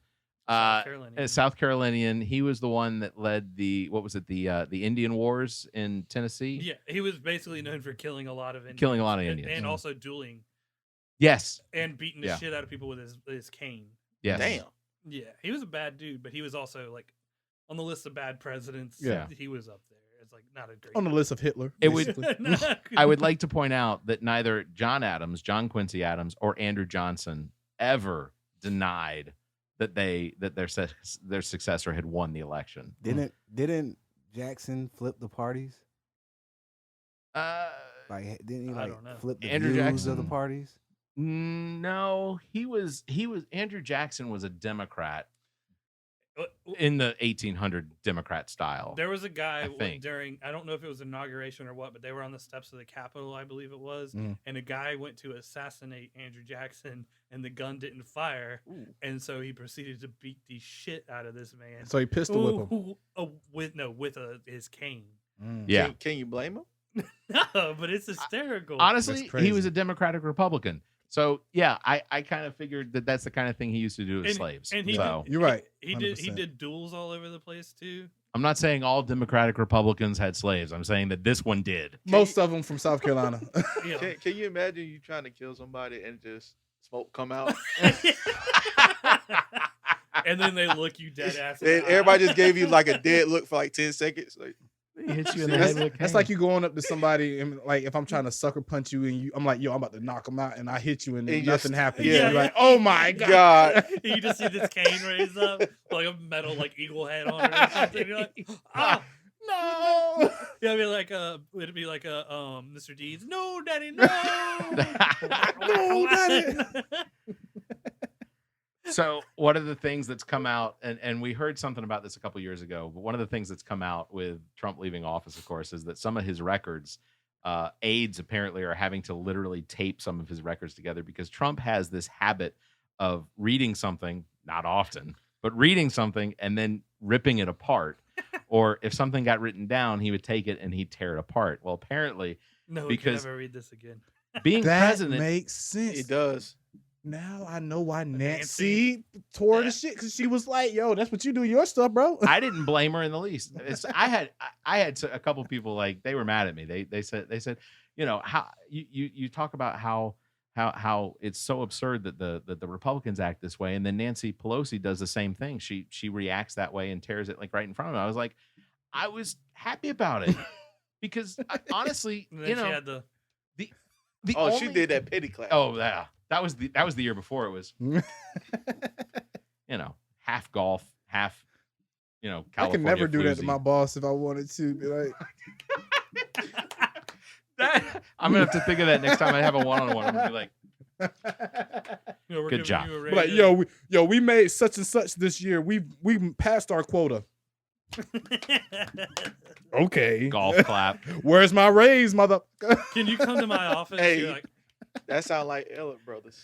South Carolinian. He was the one that led the Indian Wars in Tennessee. Yeah, he was basically known for killing a lot of Indians. And also dueling. Yes. And beating the shit out of people with his cane. Yes. Damn. Yeah, he was a bad dude, but he was also like on the list of bad presidents. Yeah. He was up there. It's like not a great on the list of Hitler. I would like to point out that neither John Quincy Adams, or Andrew Johnson ever denied that their successor had won the election. Didn't Jackson flip the parties? Didn't he flip the Andrew views Jackson of the parties? No, Andrew Jackson was a Democrat in the 1800 Democrat style. There was a guy during, I don't know if it was inauguration or what, but they were on the steps of the Capitol, I believe it was, and a guy went to assassinate Andrew Jackson, and the gun didn't fire, and so he proceeded to beat the shit out of this man. So he pistol whipped him with his cane. Yeah, can you blame him? No, but it's hysterical. Honestly, he was a Democratic Republican. So yeah, I kind of figured that's the kind of thing he used to do with slaves. And you're right. He did duels all over the place too. I'm not saying all Democratic Republicans had slaves. I'm saying that this one did. Most of them from South Carolina. Can you imagine you trying to kill somebody and just smoke come out? And then they look you dead ass. And everybody just gave you like a dead look for like 10 seconds. Like, he hits you in the head with a cane. That's like you going up to somebody and like if I'm trying to sucker punch you and I'm like, yo, I'm about to knock him out, and I hit you and nothing happens. Yeah, you're like, oh my god. You just see this cane raised up like a metal like eagle head on it or something. You're like, no. Yeah, it'd be like a Mr. Deeds. No, Daddy, no. No, Daddy. So one of the things that's come out, and we heard something about this a couple years ago, but one of the things that's come out with Trump leaving office, of course, is that some of his records, aides apparently are having to literally tape some of his records together because Trump has this habit of reading something, not often, but reading something and then ripping it apart. Or if something got written down, he would take it and he'd tear it apart. Well, apparently, we can never read this again. Being president makes sense. It does. Now I know why Nancy tore the shit, because she was like, "Yo, that's what you do your stuff, bro." I didn't blame her in the least. I had a couple people like they were mad at me. They said, you know, how you talk about how it's so absurd that the Republicans act this way, and then Nancy Pelosi does the same thing. She reacts that way and tears it like right in front of me. I was like, I was happy about it because honestly, you know, she had the she did that petty clap. Oh yeah. That was the year before. It was, you know, half golf, half, you know, California. I can never do that to floozy. my boss if I wanted to. Be like, I'm gonna have to think of that next time I have a one-on-one. I'm gonna be like, good job. Like, yo, we made such and such this year. We passed our quota. Okay. Golf clap. Where's my raise, mother? Can you come to my office? Hey. Like, that sounds like Ellett Brothers.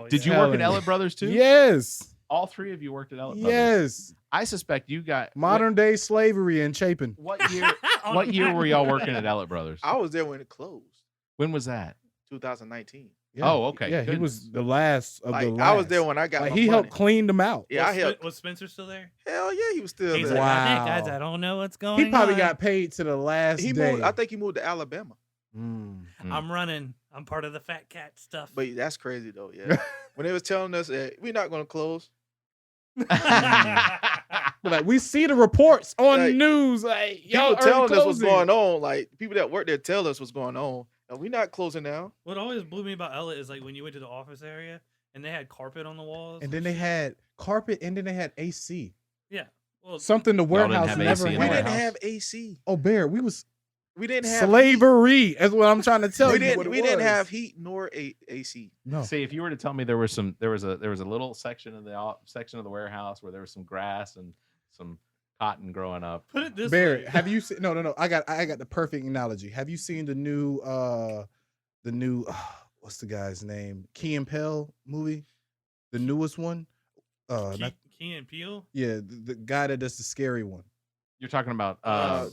Did you work at Ellett Brothers too? Yes. All three of you worked at Ellett Brothers. Yes. I suspect you got modern day slavery in Chapin. What year? What year were y'all working at Ellett Brothers? I was there when it closed. When was that? 2019. Yeah. Oh, okay. Yeah, he was the last of the last. I was there when I got my he helped clean them out. Yeah, I helped. Was Spencer still there? Hell yeah, he was still there. Like, wow. Guys, I don't know what's going on. He probably got paid to the last day. I think he moved to Alabama. I'm running. I'm part of the fat cat stuff. But that's crazy though. Yeah, when they was telling us that we're not gonna close. Like we see the reports on the Like, news. Like people telling us what's going on. Like people that work there tell us what's going on. And we're not closing down. What always blew me about Ella is like when you went to the office area and they had carpet on the walls, and then they had carpet, and then they had AC. Yeah, well, Something the warehouse never had. We didn't have AC. Oh, Barrett, we didn't have slavery. Is what I'm trying to tell we you. We didn't have heat nor AC. No. See, if you were to tell me there was a little section of the warehouse where there was some grass and some cotton growing up. Put it this Barrett, way. have you seen? No. I got the perfect analogy. Have you seen the new what's the guy's name? Key and Peele movie, the newest one. Key and Peele. Yeah, the guy that does the scary one. You're talking about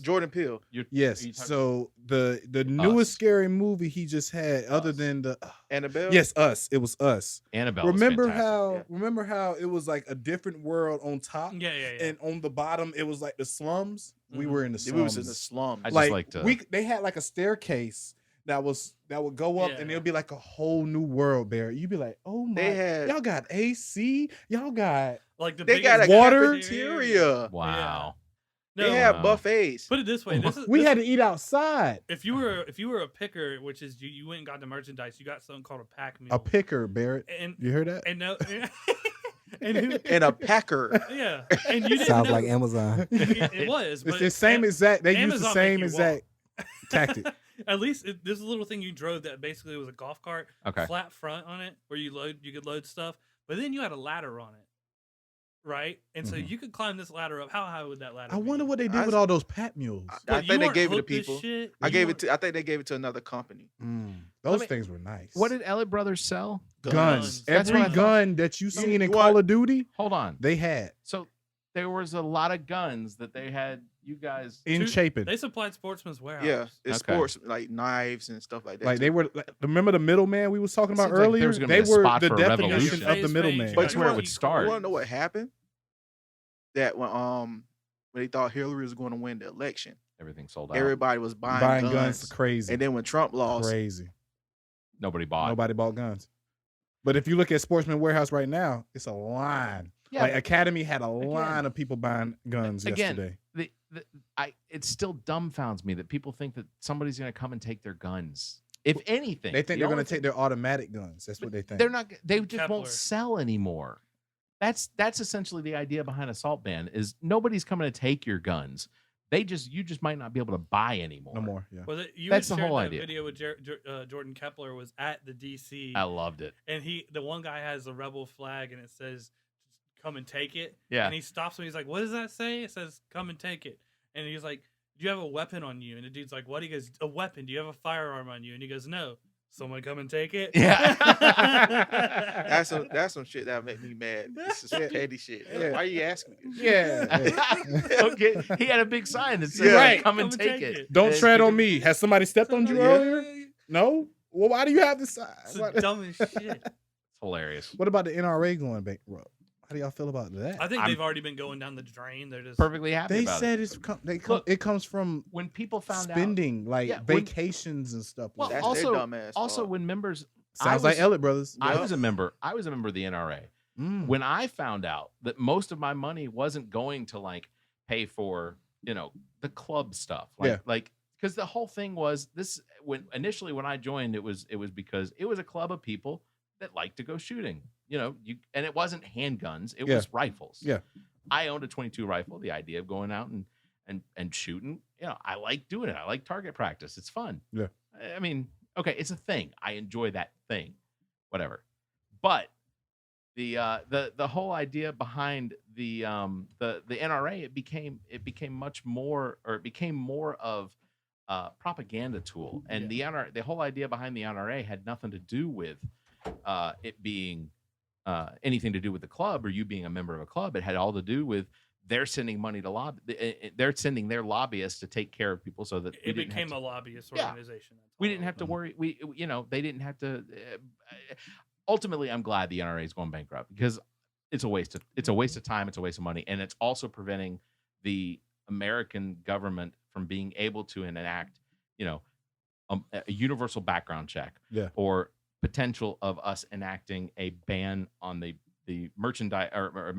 Jordan Peele. Yes. So the newest scary movie he just had, other than the Annabelle. Yes, Us. It was Us. Annabelle. Remember how it was like a different world on top? Yeah. And on the bottom it was like the slums. We were in the slums. We was in the slums. They had like a staircase that would go up, and it'll be like a whole new world, Barrett. You'd be like, oh my, y'all got AC, y'all got like they got a water, cafeteria. Wow. No, they have buffets. Put it this way: we had to eat outside. If you were a picker, which is you went and got the merchandise, you got something called a pack meal. A picker, Barrett. And you heard that? And no, and a packer. Yeah, and you didn't sounds know. like Amazon. It was. It's but the same exact. They use the Amazon same make you exact tactic. At least there's a little thing you drove that basically was a golf cart, okay, flat front on it, where you could load stuff, but then you had a ladder on it, right? And so you could climb this ladder up. How high would that ladder? I wonder what they did with all those pat mules. I think they gave it to people. I think they gave it to another company. Those things were nice. What did Elliott Brothers sell? Guns. Every gun that you seen in Call of Duty. Hold on, they had. So there was a lot of guns that they had. You guys in Chapin. They supplied Sportsman's Warehouse. Yeah, it's sports like knives and stuff like that. Like they were. Remember the middleman we was talking about earlier? Like they were the definition of the middleman. That's where it would start. You want to know what happened? That when they thought Hillary was going to win the election, everything sold out. Everybody was buying guns crazy. And then when Trump lost, crazy. Nobody bought guns. But if you look at Sportsman Warehouse right now, it's a line. Yeah, like Academy had a line of people buying guns yesterday. It still dumbfounds me that people think that somebody's going to come and take their guns. If anything, they think they're going to take their automatic guns. That's what they think. They're not. They just won't sell anymore. That's essentially the idea behind assault ban. Is nobody's coming to take your guns. You just might not be able to buy anymore. No more. Yeah. Well, that's the whole idea. Video with Jordan Kepler was at the DC. I loved it. And the one guy has a rebel flag and it says, "Come and take it." Yeah. And he stops him. He's like, "What does that say?" It says, "Come and take it." And he's like, "Do you have a weapon on you?" And the dude's like, "What?" He goes, "A weapon. Do you have a firearm on you?" And he goes, "No." Someone come and take it. Yeah. that's some shit that make me mad. This is petty shit. Yeah. Why are you asking me? Yeah. Okay. He had a big sign that said, "Come and take it. Don't tread on me." Has somebody stepped on you earlier? No. Well, why do you have this sign? It's dumb as shit. It's hilarious. What about the NRA going bankrupt? How do y'all feel about that? I think they've already been going down the drain. They're just perfectly happy. They about said it. it comes from when people found spending, vacations and stuff. Well, that's also, their dumbass also when members sounds like Elliott Brothers. I was a member of the NRA. When I found out that most of my money wasn't going to pay for the club stuff, because the whole thing was this. When I joined, it was because it was a club of people that like to go shooting. And it wasn't handguns; it was rifles. Yeah, I owned a .22 rifle. The idea of going out and shooting, I like doing it. I like target practice. It's fun. Yeah, I mean, okay, it's a thing. I enjoy that thing, whatever. But the whole idea behind the NRA, it became much more, or it became more of a propaganda tool. And the whole idea behind the NRA had nothing to do with it being anything to do with the club or you being a member of a club. It had all to do with they're sending money to they're sending their lobbyists to take care of people so that it became a lobbyist organization. We didn't have to worry. They didn't have to. Ultimately, I'm glad the NRA is going bankrupt because it's a waste of time. It's a waste of money, and it's also preventing the American government from being able to enact a universal background check, or potential of us enacting a ban on the merchandise or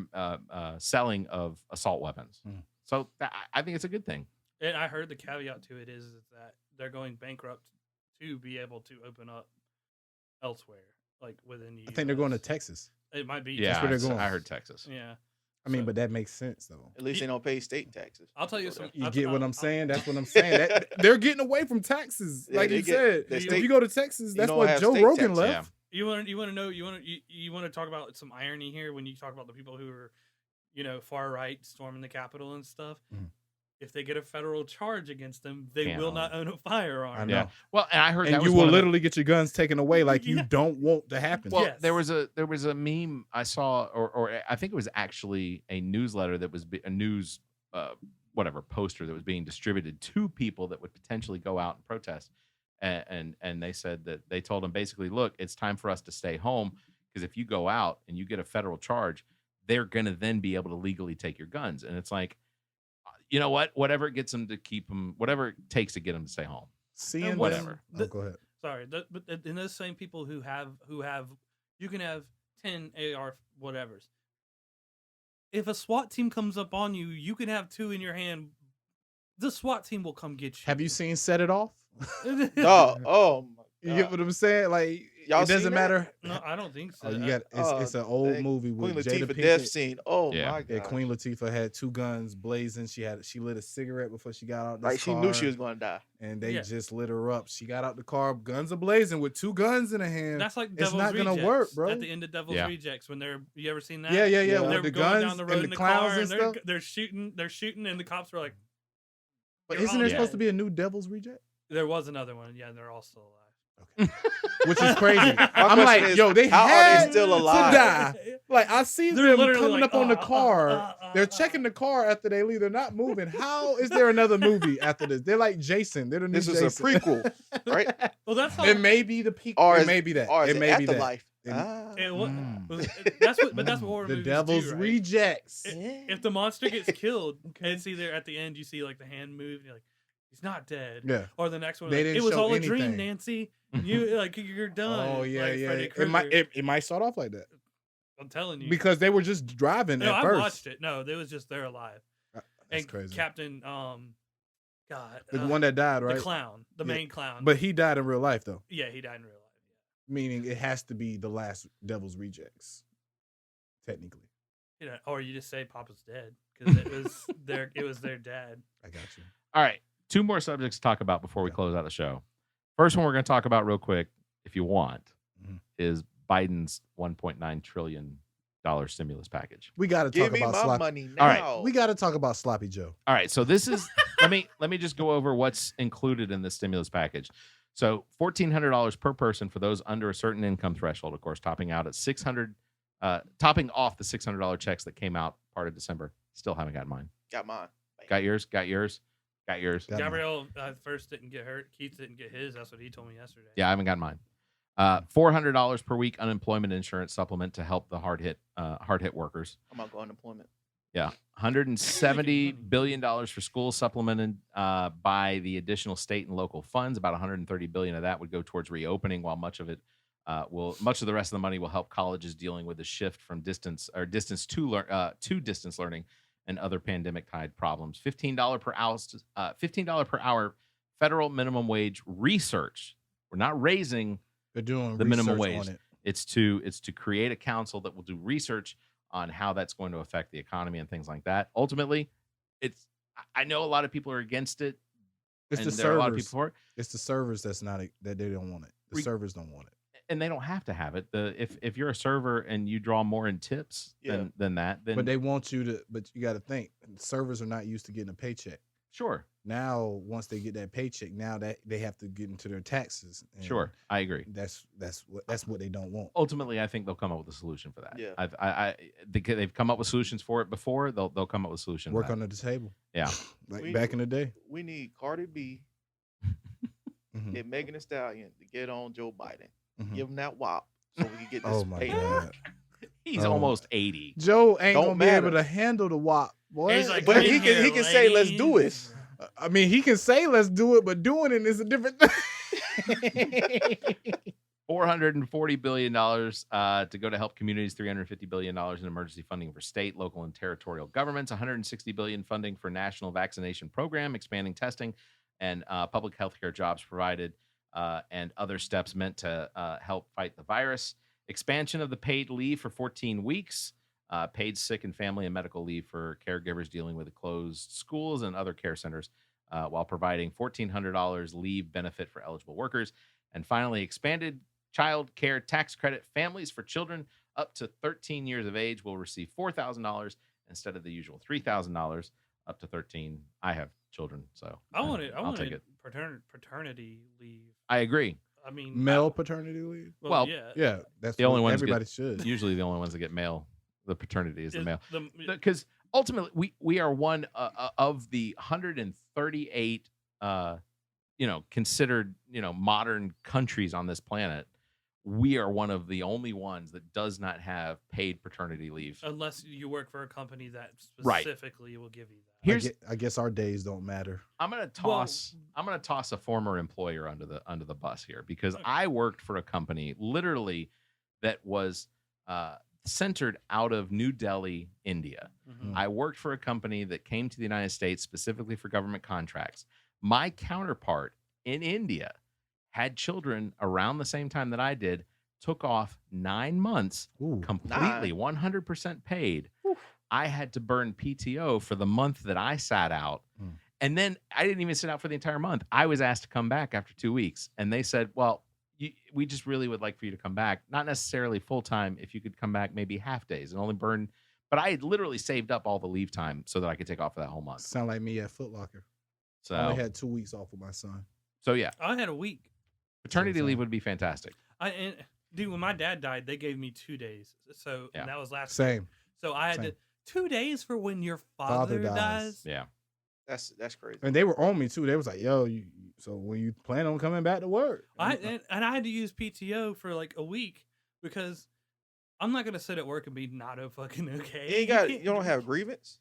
selling of assault weapons. So I think it's a good thing. And I heard the caveat to it is that they're going bankrupt to be able to open up elsewhere, like within the US. I think they're going to Texas. It might be. Yeah, that's where they're going. I heard Texas. Yeah. I mean, but that makes sense though. At least they don't pay state taxes. I'll tell you some. You get what I'm saying? That's what I'm saying. They're getting away from taxes, like you said. If you go to Texas, that's what Joe Rogan left. You want to know? You want to talk about some irony here when you talk about the people who are, far right storming the Capitol and stuff. If they get a federal charge against them, they will not own a firearm. I know. Yeah. Well, and I heard and that you will literally get your guns taken away, like you don't want to happen. Well, there was a meme I saw, or I think it was actually a newsletter that was a news poster that was being distributed to people that would potentially go out and protest, and they said that they told them basically, look, it's time for us to stay home because if you go out and you get a federal charge, they're going to then be able to legally take your guns, and it's like, you know what? Whatever it gets them to keep them, whatever it takes to get them to stay home. Seeing whatever. Go ahead. Sorry, but in those same people who have, you can have 10 AR whatevers. If a SWAT team comes up on you, you can have 2 in your hand. The SWAT team will come get you. Have you seen Set It Off? Oh my God. You get what I'm saying? Like, Y'all it doesn't matter. No, I don't think so. Oh, you got it's an old movie with Queen Jada Latifah Pinkett. death scene. Oh Yeah. my God. Yeah, Queen Latifah had 2 guns blazing. She lit a cigarette before she got out. Like she knew she was going to die. And they just lit her up. She got out the car, guns are blazing with 2 guns in her hand. That's like it's Devil's not Rejects, gonna work, bro. At the end of Devil's Rejects, when you ever seen that? Yeah. They're With the going guns down the road and in the the clowns car, and and stuff. they're shooting, and the cops were like. But isn't there supposed to be a new Devil's Reject? There was another one. Yeah, they're all still alive. Okay. Which is crazy. I'm like, yo, they how had are they still alive? to die. Like I see They're them coming like, up on the car. They're checking the car after they leave. They're not moving. How is there another movie after this? They're like Jason. They're the new Jason. This is a prequel, right? Well, that's how It may be the peak. Or It may be that. Or It may be that. Afterlife. That's what more The movies Devil's do, right? Rejects. If the monster gets killed, and it's either at the end you see like the hand move, and you're like, he's not dead. Yeah. Or the next one, They like, didn't it was show all a dream, anything. Nancy. You're done. Oh yeah, like yeah. Freddy It might Krueger. it might start off like that I'm telling you, because they were just driving no, at I first. watched it. No, it was just they're alive. That's And crazy. Captain, The one that died, right? the clown, the main clown. But he died in real life though. yeah, he died in real life. Meaning it has to be the last Devil's Rejects, technically. Or you just say Papa's dead because it was their dad. I got you. All right. 2 more subjects to talk about before we close out the show. First one we're going to talk about real quick, if you want, is Biden's $1.9 trillion stimulus package. We got to Give talk me about my Sloppy. money now. All right. We got to talk about Sloppy Joe. All right. So this is let me just go over what's included in the stimulus package. So $1,400 per person for those under a certain income threshold, of course, topping off the $600 checks that came out part of December. Still haven't got mine. Got mine. Got yours? Got yours? Got yours? Got mine. Gabrielle first didn't get hurt. Keith didn't get his. That's what he told me yesterday. Yeah, I haven't got mine. $400 per week unemployment insurance supplement to help the hard hit workers. I'm not going unemployment. Yeah, $170 billion for schools supplemented by the additional state and local funds. About $130 billion of that would go towards reopening, while much of the rest of the money will help colleges dealing with the shift from distance to distance learning and other pandemic-tied problems. $15 per hour federal minimum wage research. We're not raising They're doing the minimum research wage. on it. It's to create a council that will do research on how that's going to affect the economy and things like that. Ultimately, I know a lot of people are against it. It's and the there are a lot of servers. people for it. It's the servers that they don't want it. The servers don't want it. And they don't have to have it. If you're a server and you draw more in tips than that, then But they want you to. But you got to think, servers are not used to getting a paycheck. sure. Now, once they get that paycheck, now that they have to get into their taxes. And Sure, I agree. That's what they don't want. Ultimately, I think they'll come up with a solution for that. Yeah. They've come up with solutions for it before. They'll come up with solutions. Work under the table. Yeah. Like back in the day. We need Cardi B and Megan Thee Stallion to get on Joe Biden. Give him that wop so we can get this. Oh my God. He's almost 80. Joe ain't Don't gonna matter. be able to handle the WAP, boy. He's like, But "Come he here, can say, "Let's do it." ladies." I mean, he can say let's do it, but doing it is a different thing. $440 billion to go to help communities, $350 billion in emergency funding for state, local, and territorial governments, $160 billion funding for national vaccination program, expanding testing, and public health care jobs provided, and other steps meant to help fight the virus. Expansion of the paid leave for 14 weeks, paid sick and family and medical leave for caregivers dealing with closed schools and other care centers, while providing $1,400 leave benefit for eligible workers. And finally, expanded child care tax credit. Families for children up to 13 years of age will receive $4,000 instead of the usual $3,000 up to 13. I have children, so I'll take it. Paternity leave. I agree. I mean, male paternity leave. Well, yeah, that's the only ones everybody should. Usually, the only ones that get male. The paternity is the male, because ultimately we are one of the 138 considered modern countries on this planet. We are one of the only ones that does not have paid paternity leave, unless you work for a company that specifically will give you that. I guess our days don't matter. I'm gonna toss a former employer under the bus here, because I worked for a company literally that was centered out of New Delhi, India. Mm-hmm. I worked for a company that came to the United States specifically for government contracts. My counterpart in India had children around the same time that I did, took off 9 months, completely 100% paid. Oof. I had to burn PTO for the month that I sat out. And then I didn't even sit out for the entire month. I was asked to come back after 2 weeks. And they said, well, we just really would like for you to come back. Not necessarily full-time. If you could come back maybe half days and only burn. But I had literally saved up all the leave time so that I could take off for that whole month. Sound like me at Foot Locker. So I only had 2 weeks off with my son. So yeah. I had a week. Paternity leave would be fantastic. Dude, when my dad died, they gave me 2 days. So and that was last Same. Week. So I had 2 days for when your father dies. Yeah. That's crazy. And they were on me too. They was like, "Yo, so when you plan on coming back to work?" And I had to use PTO for like a week because I'm not gonna sit at work and be not fucking okay. You don't have grievance.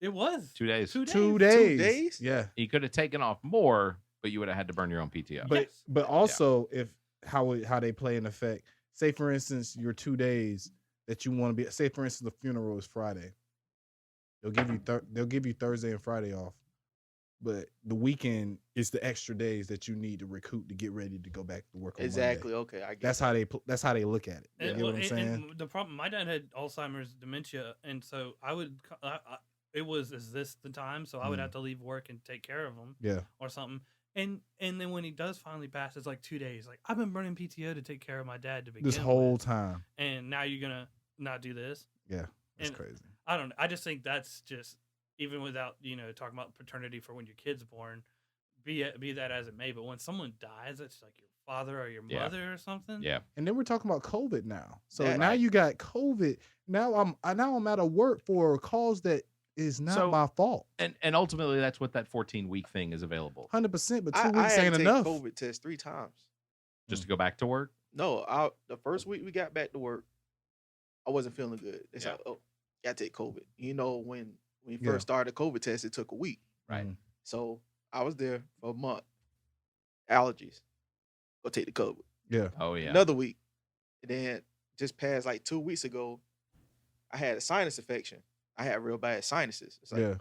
It was 2 days. 2 days. 2 days. Yeah. You could have taken off more, but you would have had to burn your own PTO. But also if how they play in effect. Say for instance, your 2 days that you want to be. Say for instance, the funeral is Friday. They'll give you Thursday and Friday off. But the weekend is the extra days that you need to recoup to get ready to go back to work on exactly. Monday. Okay, I get that's how they look at it. You know what I'm saying? And the problem, my dad had Alzheimer's, dementia, and so it was, is this the time? So I would have to leave work and take care of him, or something. And then when he does finally pass, it's like 2 days. Like, I've been burning PTO to take care of my dad to begin this whole with. time, and now you're gonna not do this? Yeah, that's crazy. I don't know. I just think that's just, even without talking about paternity for when your kid's born, be that as it may, but when someone dies, it's like your father or your mother or something. Yeah. And then we're talking about COVID now. So now you got COVID. Now I'm out of work for a cause that is not my fault. And ultimately, that's what that 14-week thing is available. 100%, but 2 weeks ain't enough. I had to take COVID test 3 times just to go back to work. No, the first week we got back to work, I wasn't feeling good. It's like, got to take COVID. When we first started the COVID test, it took a week. Right. So I was there for a month. Allergies. Go take the COVID. Yeah. Oh yeah. Another week. And then just past like 2 weeks ago, I had a sinus infection. I had real bad sinuses. It's like, COVID.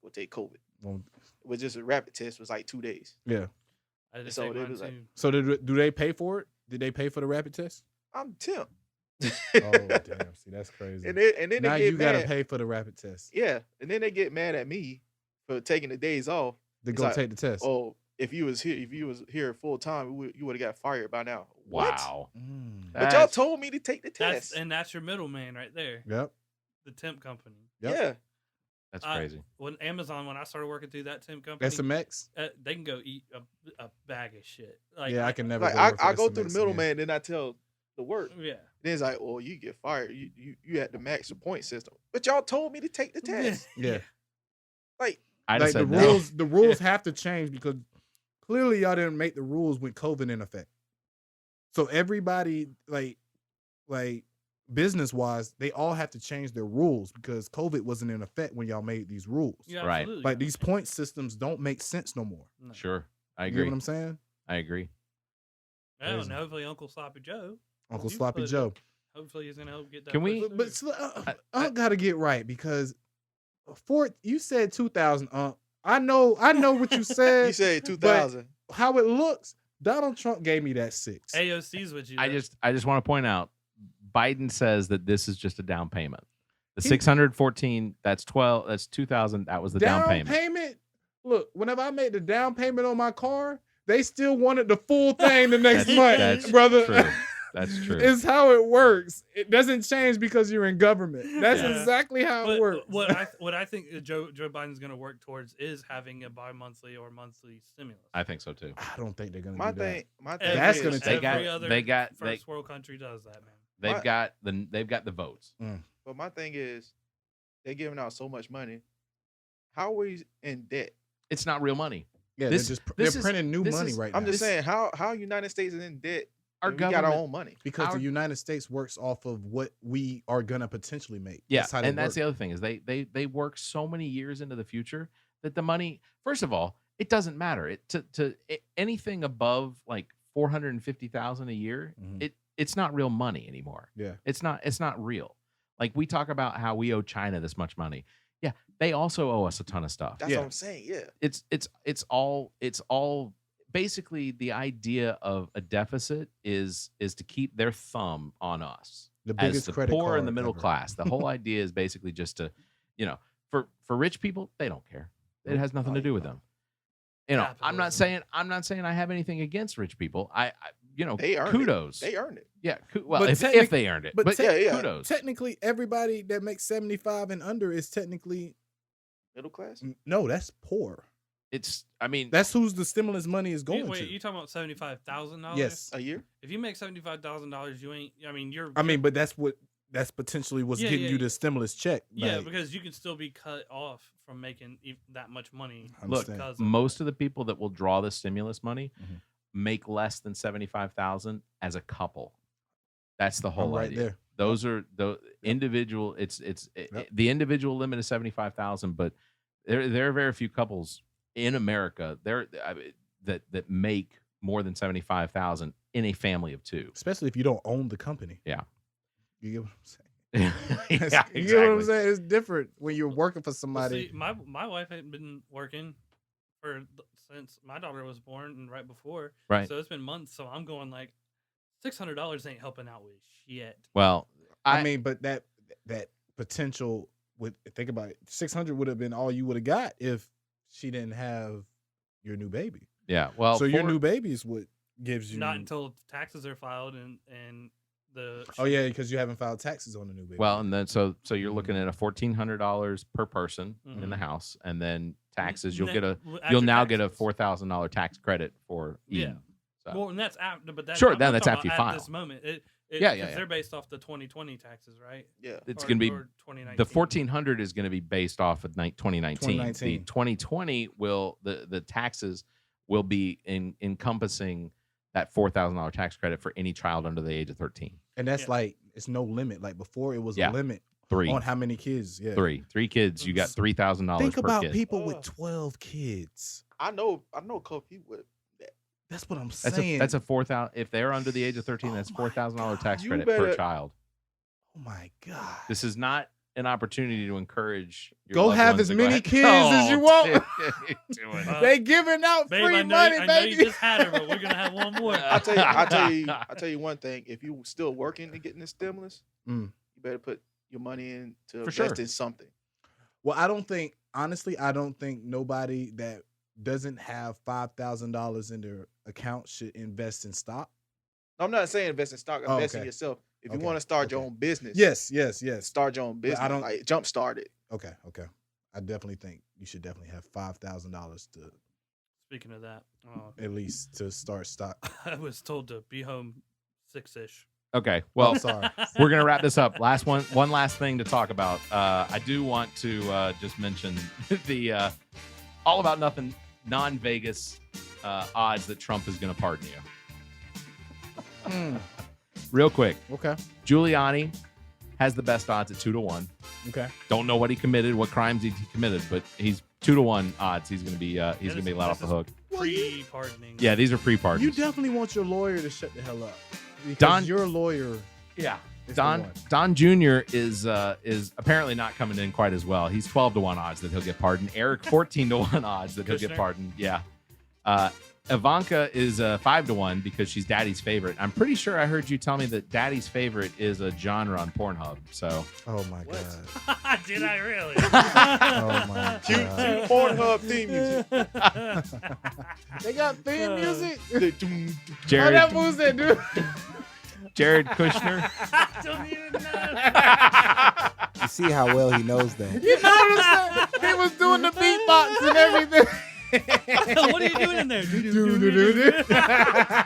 Go take COVID. It was just a rapid test. It was like 2 days. Yeah. So do they pay for it? Did they pay for the rapid test? I'm temp. Oh damn! See, that's crazy. And then now they get you mad. gotta pay for the rapid test. Yeah, and then they get mad at me for taking the days off. They go take the test. Oh, if you was here full time, you would have got fired by now. Wow. But y'all told me to take the test. That's your middleman right there. Yep. The temp company. Yep. Yeah. That's crazy. When Amazon, when I started working through that temp company, SMX, they can go eat a bag of shit. I can never. I go through the middleman, then I tell the work. Yeah. Then it's like, well, you get fired. You had to max the point system, but y'all told me to take the test. Yeah. Like the rules have to change because clearly y'all didn't make the rules with COVID in effect. So everybody like business wise, they all have to change their rules because COVID wasn't in effect when y'all made these rules. Yeah, right. absolutely. Like these point systems don't make sense no more. No. Sure. I agree. You know what I'm saying? I agree. Yeah, and hopefully Uncle Sloppy Joe. Uncle Sloppy Joe. Hopefully he's gonna help get that. Can we? But I gotta get right because you said 2,000. I know what you said. You said 2,000. How it looks, Donald Trump gave me that 6. AOC's with you. I just want to point out, Biden says that this is just a down payment. The 614, that's 12, that's 2,000. That was the down payment. Look, whenever I made the down payment on my car, they still wanted the full thing the next month, that's brother. True. That's true. It's how it works. It doesn't change because you're in government. That's exactly how it works. What I think Joe Biden's going to work towards is having a bi-monthly or monthly stimulus. I think so too. I don't think they're going to do that. My thing that's is, going to take. They got first world country does that, man. They've got the votes. But my thing is, they're giving out so much money. How are we in debt? It's not real money. Yeah, they're printing new money right now. I'm just saying, how United States is in debt? Our we got our own money because the United States works off of what we are gonna potentially make. Yeah, that's the other thing is they work so many years into the future that the money. First of all, it doesn't matter. Anything above like $450,000 a year, it's not real money anymore. Yeah, it's not real. Like we talk about how we owe China this much money. Yeah, they also owe us a ton of stuff. That's what I'm saying. Yeah, it's all. Basically, the idea of a deficit is to keep their thumb on us, the biggest as the credit poor card and the middle ever. class. The whole idea is basically just to, for rich people, they don't care. It has nothing to do with them. I'm not saying I have anything against rich people. they earned kudos. They earned it. Yeah, well, if they earned it, but kudos. Technically, everybody that makes 75 and under is technically middle class. No, that's poor. That's who's the stimulus money is going to. Wait, you talking about $75,000? Yes, a year. If you make $75,000, you ain't. but that's potentially what's getting you the stimulus check. Yeah, because you can still be cut off from making that much money. Look, most of the people that will draw the stimulus money make less than $75,000 as a couple. That's the whole idea. There. Those are the individual. The individual limit is $75,000, but there are very few couples in America that make more than $75,000 in a family of two. Especially if you don't own the company. Yeah. You get what I'm saying? Yeah, exactly. You get what I'm saying? It's different when you're working for somebody. Well, see, my wife ain't been working since my daughter was born and right before. Right. So it's been months. So I'm going like $600 ain't helping out with shit. Well, but that potential think about it. 600 would have been all you would have got if she didn't have your new baby. Yeah. Well, so your new baby is what gives you not until taxes are filed and the. Oh yeah, because you haven't filed taxes on the new baby. Well, and then so you're looking at a $1,400 per person in the house, and then taxes. You'll now get a $4,000 tax credit for eating. Yeah. So. Well, and that's after, but that's sure. Then that's after you file. At this moment, they're based off the 2020 taxes, right? Yeah, it's going to be the 1,400 is going to be based off of 2019. The 2020 the taxes will be encompassing that $4,000 tax credit for any child under the age of 13. And that's like it's no limit. Like before, it was a limit. 3 on how many kids. Yeah, 3 kids. You got $3,000. Think about kid. people with 12 kids. I know a couple people with. That's what I'm saying. That's a $4,000. If they're under the age of 13, that's $4,000 tax credit per child. Oh my God! This is not an opportunity to encourage. Go have as many kids as you want. They giving out free money, I baby. know you just had it, but we're gonna have one more. I tell you one thing. If you still working and getting this stimulus, you better put your money in to invest in something. Well, honestly, I don't think nobody that doesn't have $5,000 in their account should invest in stock. No, I'm not saying invest in stock. Invest in yourself. If you want to start your own business, yes, start your own business. I don't jumpstart it. Okay. I definitely think you should definitely have $5,000 to. Speaking of that, at least to start stock. I was told to be home 6-ish. Okay, well, sorry. We're gonna wrap this up. One last thing to talk about. I do want to just mention the all about nothing non-Vegas odds that Trump is gonna pardon you. Real quick. Okay. Giuliani has the best odds at 2-1. Okay. Don't know what he committed, what crimes he committed, but he's 2-1 odds. He's gonna be let off the hook. Pre-pardoning. Yeah, these are pre-pardons. You definitely want your lawyer to shut the hell up. Because your lawyer. Yeah. Don Jr. is apparently not coming in quite as well. He's 12-1 odds that he'll get pardoned. Eric 14-1 odds that he'll get pardoned. Yeah. Ivanka is 5-1 because she's daddy's favorite. I'm pretty sure I heard you tell me that daddy's favorite is a genre on Pornhub. So. Oh my God. Did I really? Oh my God. Cute Pornhub theme music. They got theme music. Jared, that moves that dude. Jared Kushner. I don't even know. You see how well he knows that. You noticed that? He was doing the beatbox and everything. What are you doing in there?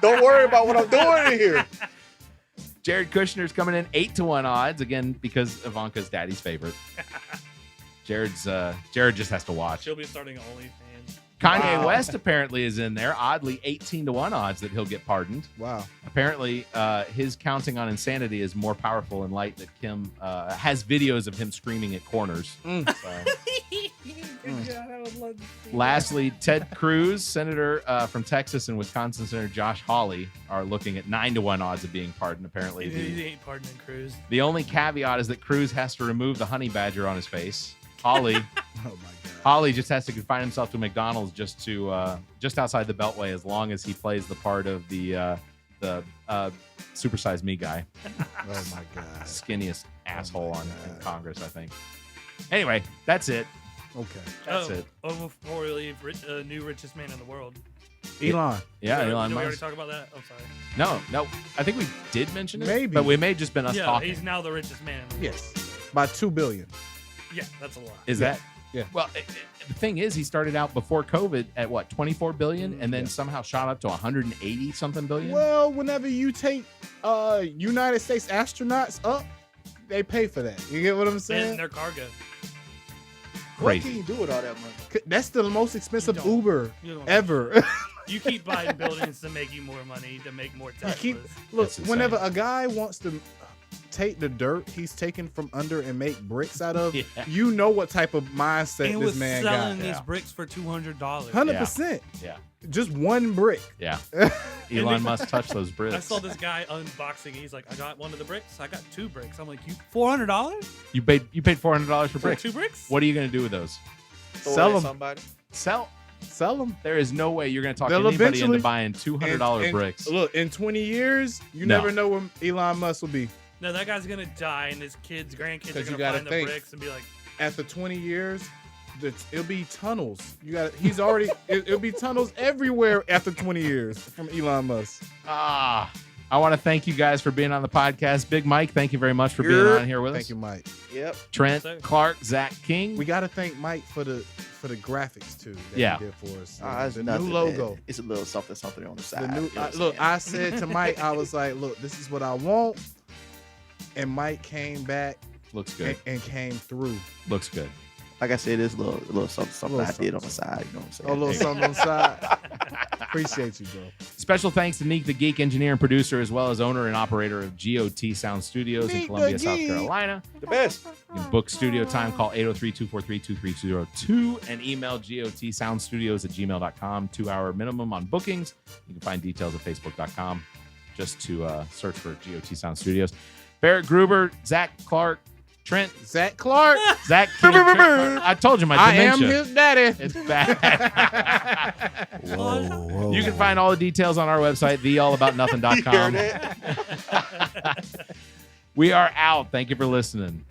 Don't worry about what I'm doing in here. Jared Kushner's coming in 8-1 odds again because Ivanka's daddy's favorite. Jared just has to watch. She'll be starting OnlyFans. Kanye West apparently is in there. Oddly, 18-1 odds that he'll get pardoned. Wow. Apparently, his counting on insanity is more powerful in light that Kim has videos of him screaming at corners. So. Lastly, Ted Cruz, Senator from Texas, and Wisconsin Senator Josh Hawley are looking at 9-1 odds of being pardoned. Apparently, he ain't pardoning Cruz. The only caveat is that Cruz has to remove the honey badger on his face. Hawley, Oh my God. Hawley just has to confine himself to McDonald's just outside the Beltway, as long as he plays the part of the Super Size Me guy. Oh my God. Skinniest asshole in Congress, I think. Anyway, that's it. Okay. That's it. Before we leave, new richest man in the world. Elon. Yeah, Elon Did we already Musk. talk about that? I'm sorry. No. I think we did mention it. Maybe. But we may have just been us Yeah, talking. he's now the richest man in the world. Yes. By $2 billion. Yeah, that's a lot. Is that? Yeah. Well, the thing is, he started out before COVID at what, 24 billion, and then somehow shot up to 180 something billion. Well, whenever you take United States astronauts up, they pay for that. You get what I'm saying? And their cargo. What Crazy. can you do with all that money? That's the most expensive You don't. Uber You don't. ever. You keep buying buildings to make you more money, to make more Teslas. Look, That's insane. whenever a guy wants to take the dirt he's taken from under and make bricks out of, you know what type of mindset and this was man selling got. these bricks for $200. 100%. Yeah. Just one brick. Yeah. Elon Musk touched those bricks. I saw this guy unboxing. He's like, I got one of the bricks. I got 2 bricks. I'm like, you $400 You paid $400 for for bricks. 2 bricks? What are you going to do with those? Throw Sell it at 'em. somebody. Sell them. There is no way you're going to talk They'll anybody eventually- into buying $200 bricks. Look, in 20 years, you No. never know where Elon Musk will be. No, that guy's gonna die, and his kids, grandkids are 'Cause you gonna gotta find the think. bricks and be like, After 20 years, it'll be tunnels. It'll be tunnels everywhere after 20 years from Elon Musk. I want to thank you guys for being on the podcast. Big Mike, thank you very much for being on here with us. Thank you, Mike. Yep. Trent, Yes, sir. Clark, Zach King. We got to thank Mike for the graphics too. That Yeah. he did for us. It's the nothing, new logo. man. It's a little something on the side. The new, you know what I'm look, saying? I said to Mike, I was like, "Look, this is what I want," and Mike came back Looks good. and came through. Looks good. Like I said, it's a little something Little I did on something. the side. You know what I'm saying? A little something on the side. Appreciate you, bro. Special thanks to Neek, the geek engineer and producer, as well as owner and operator of G.O.T. Sound Studios in Neek the Columbia, South geek. Carolina. The best. You can book studio time, call 803-243-2302, and email gotsoundstudios@gmail.com. 2-hour minimum on bookings. You can find details at facebook.com just to search for GOT Sound Studios. Barrett Gruber, Zach Clark, Trent, Zach Clark. Zach King, Trent Clark. I told you my I am dementia. his daddy. It's bad. Whoa. You can find all the details on our website, theallaboutnothing.com. You heard it? We are out. Thank you for listening.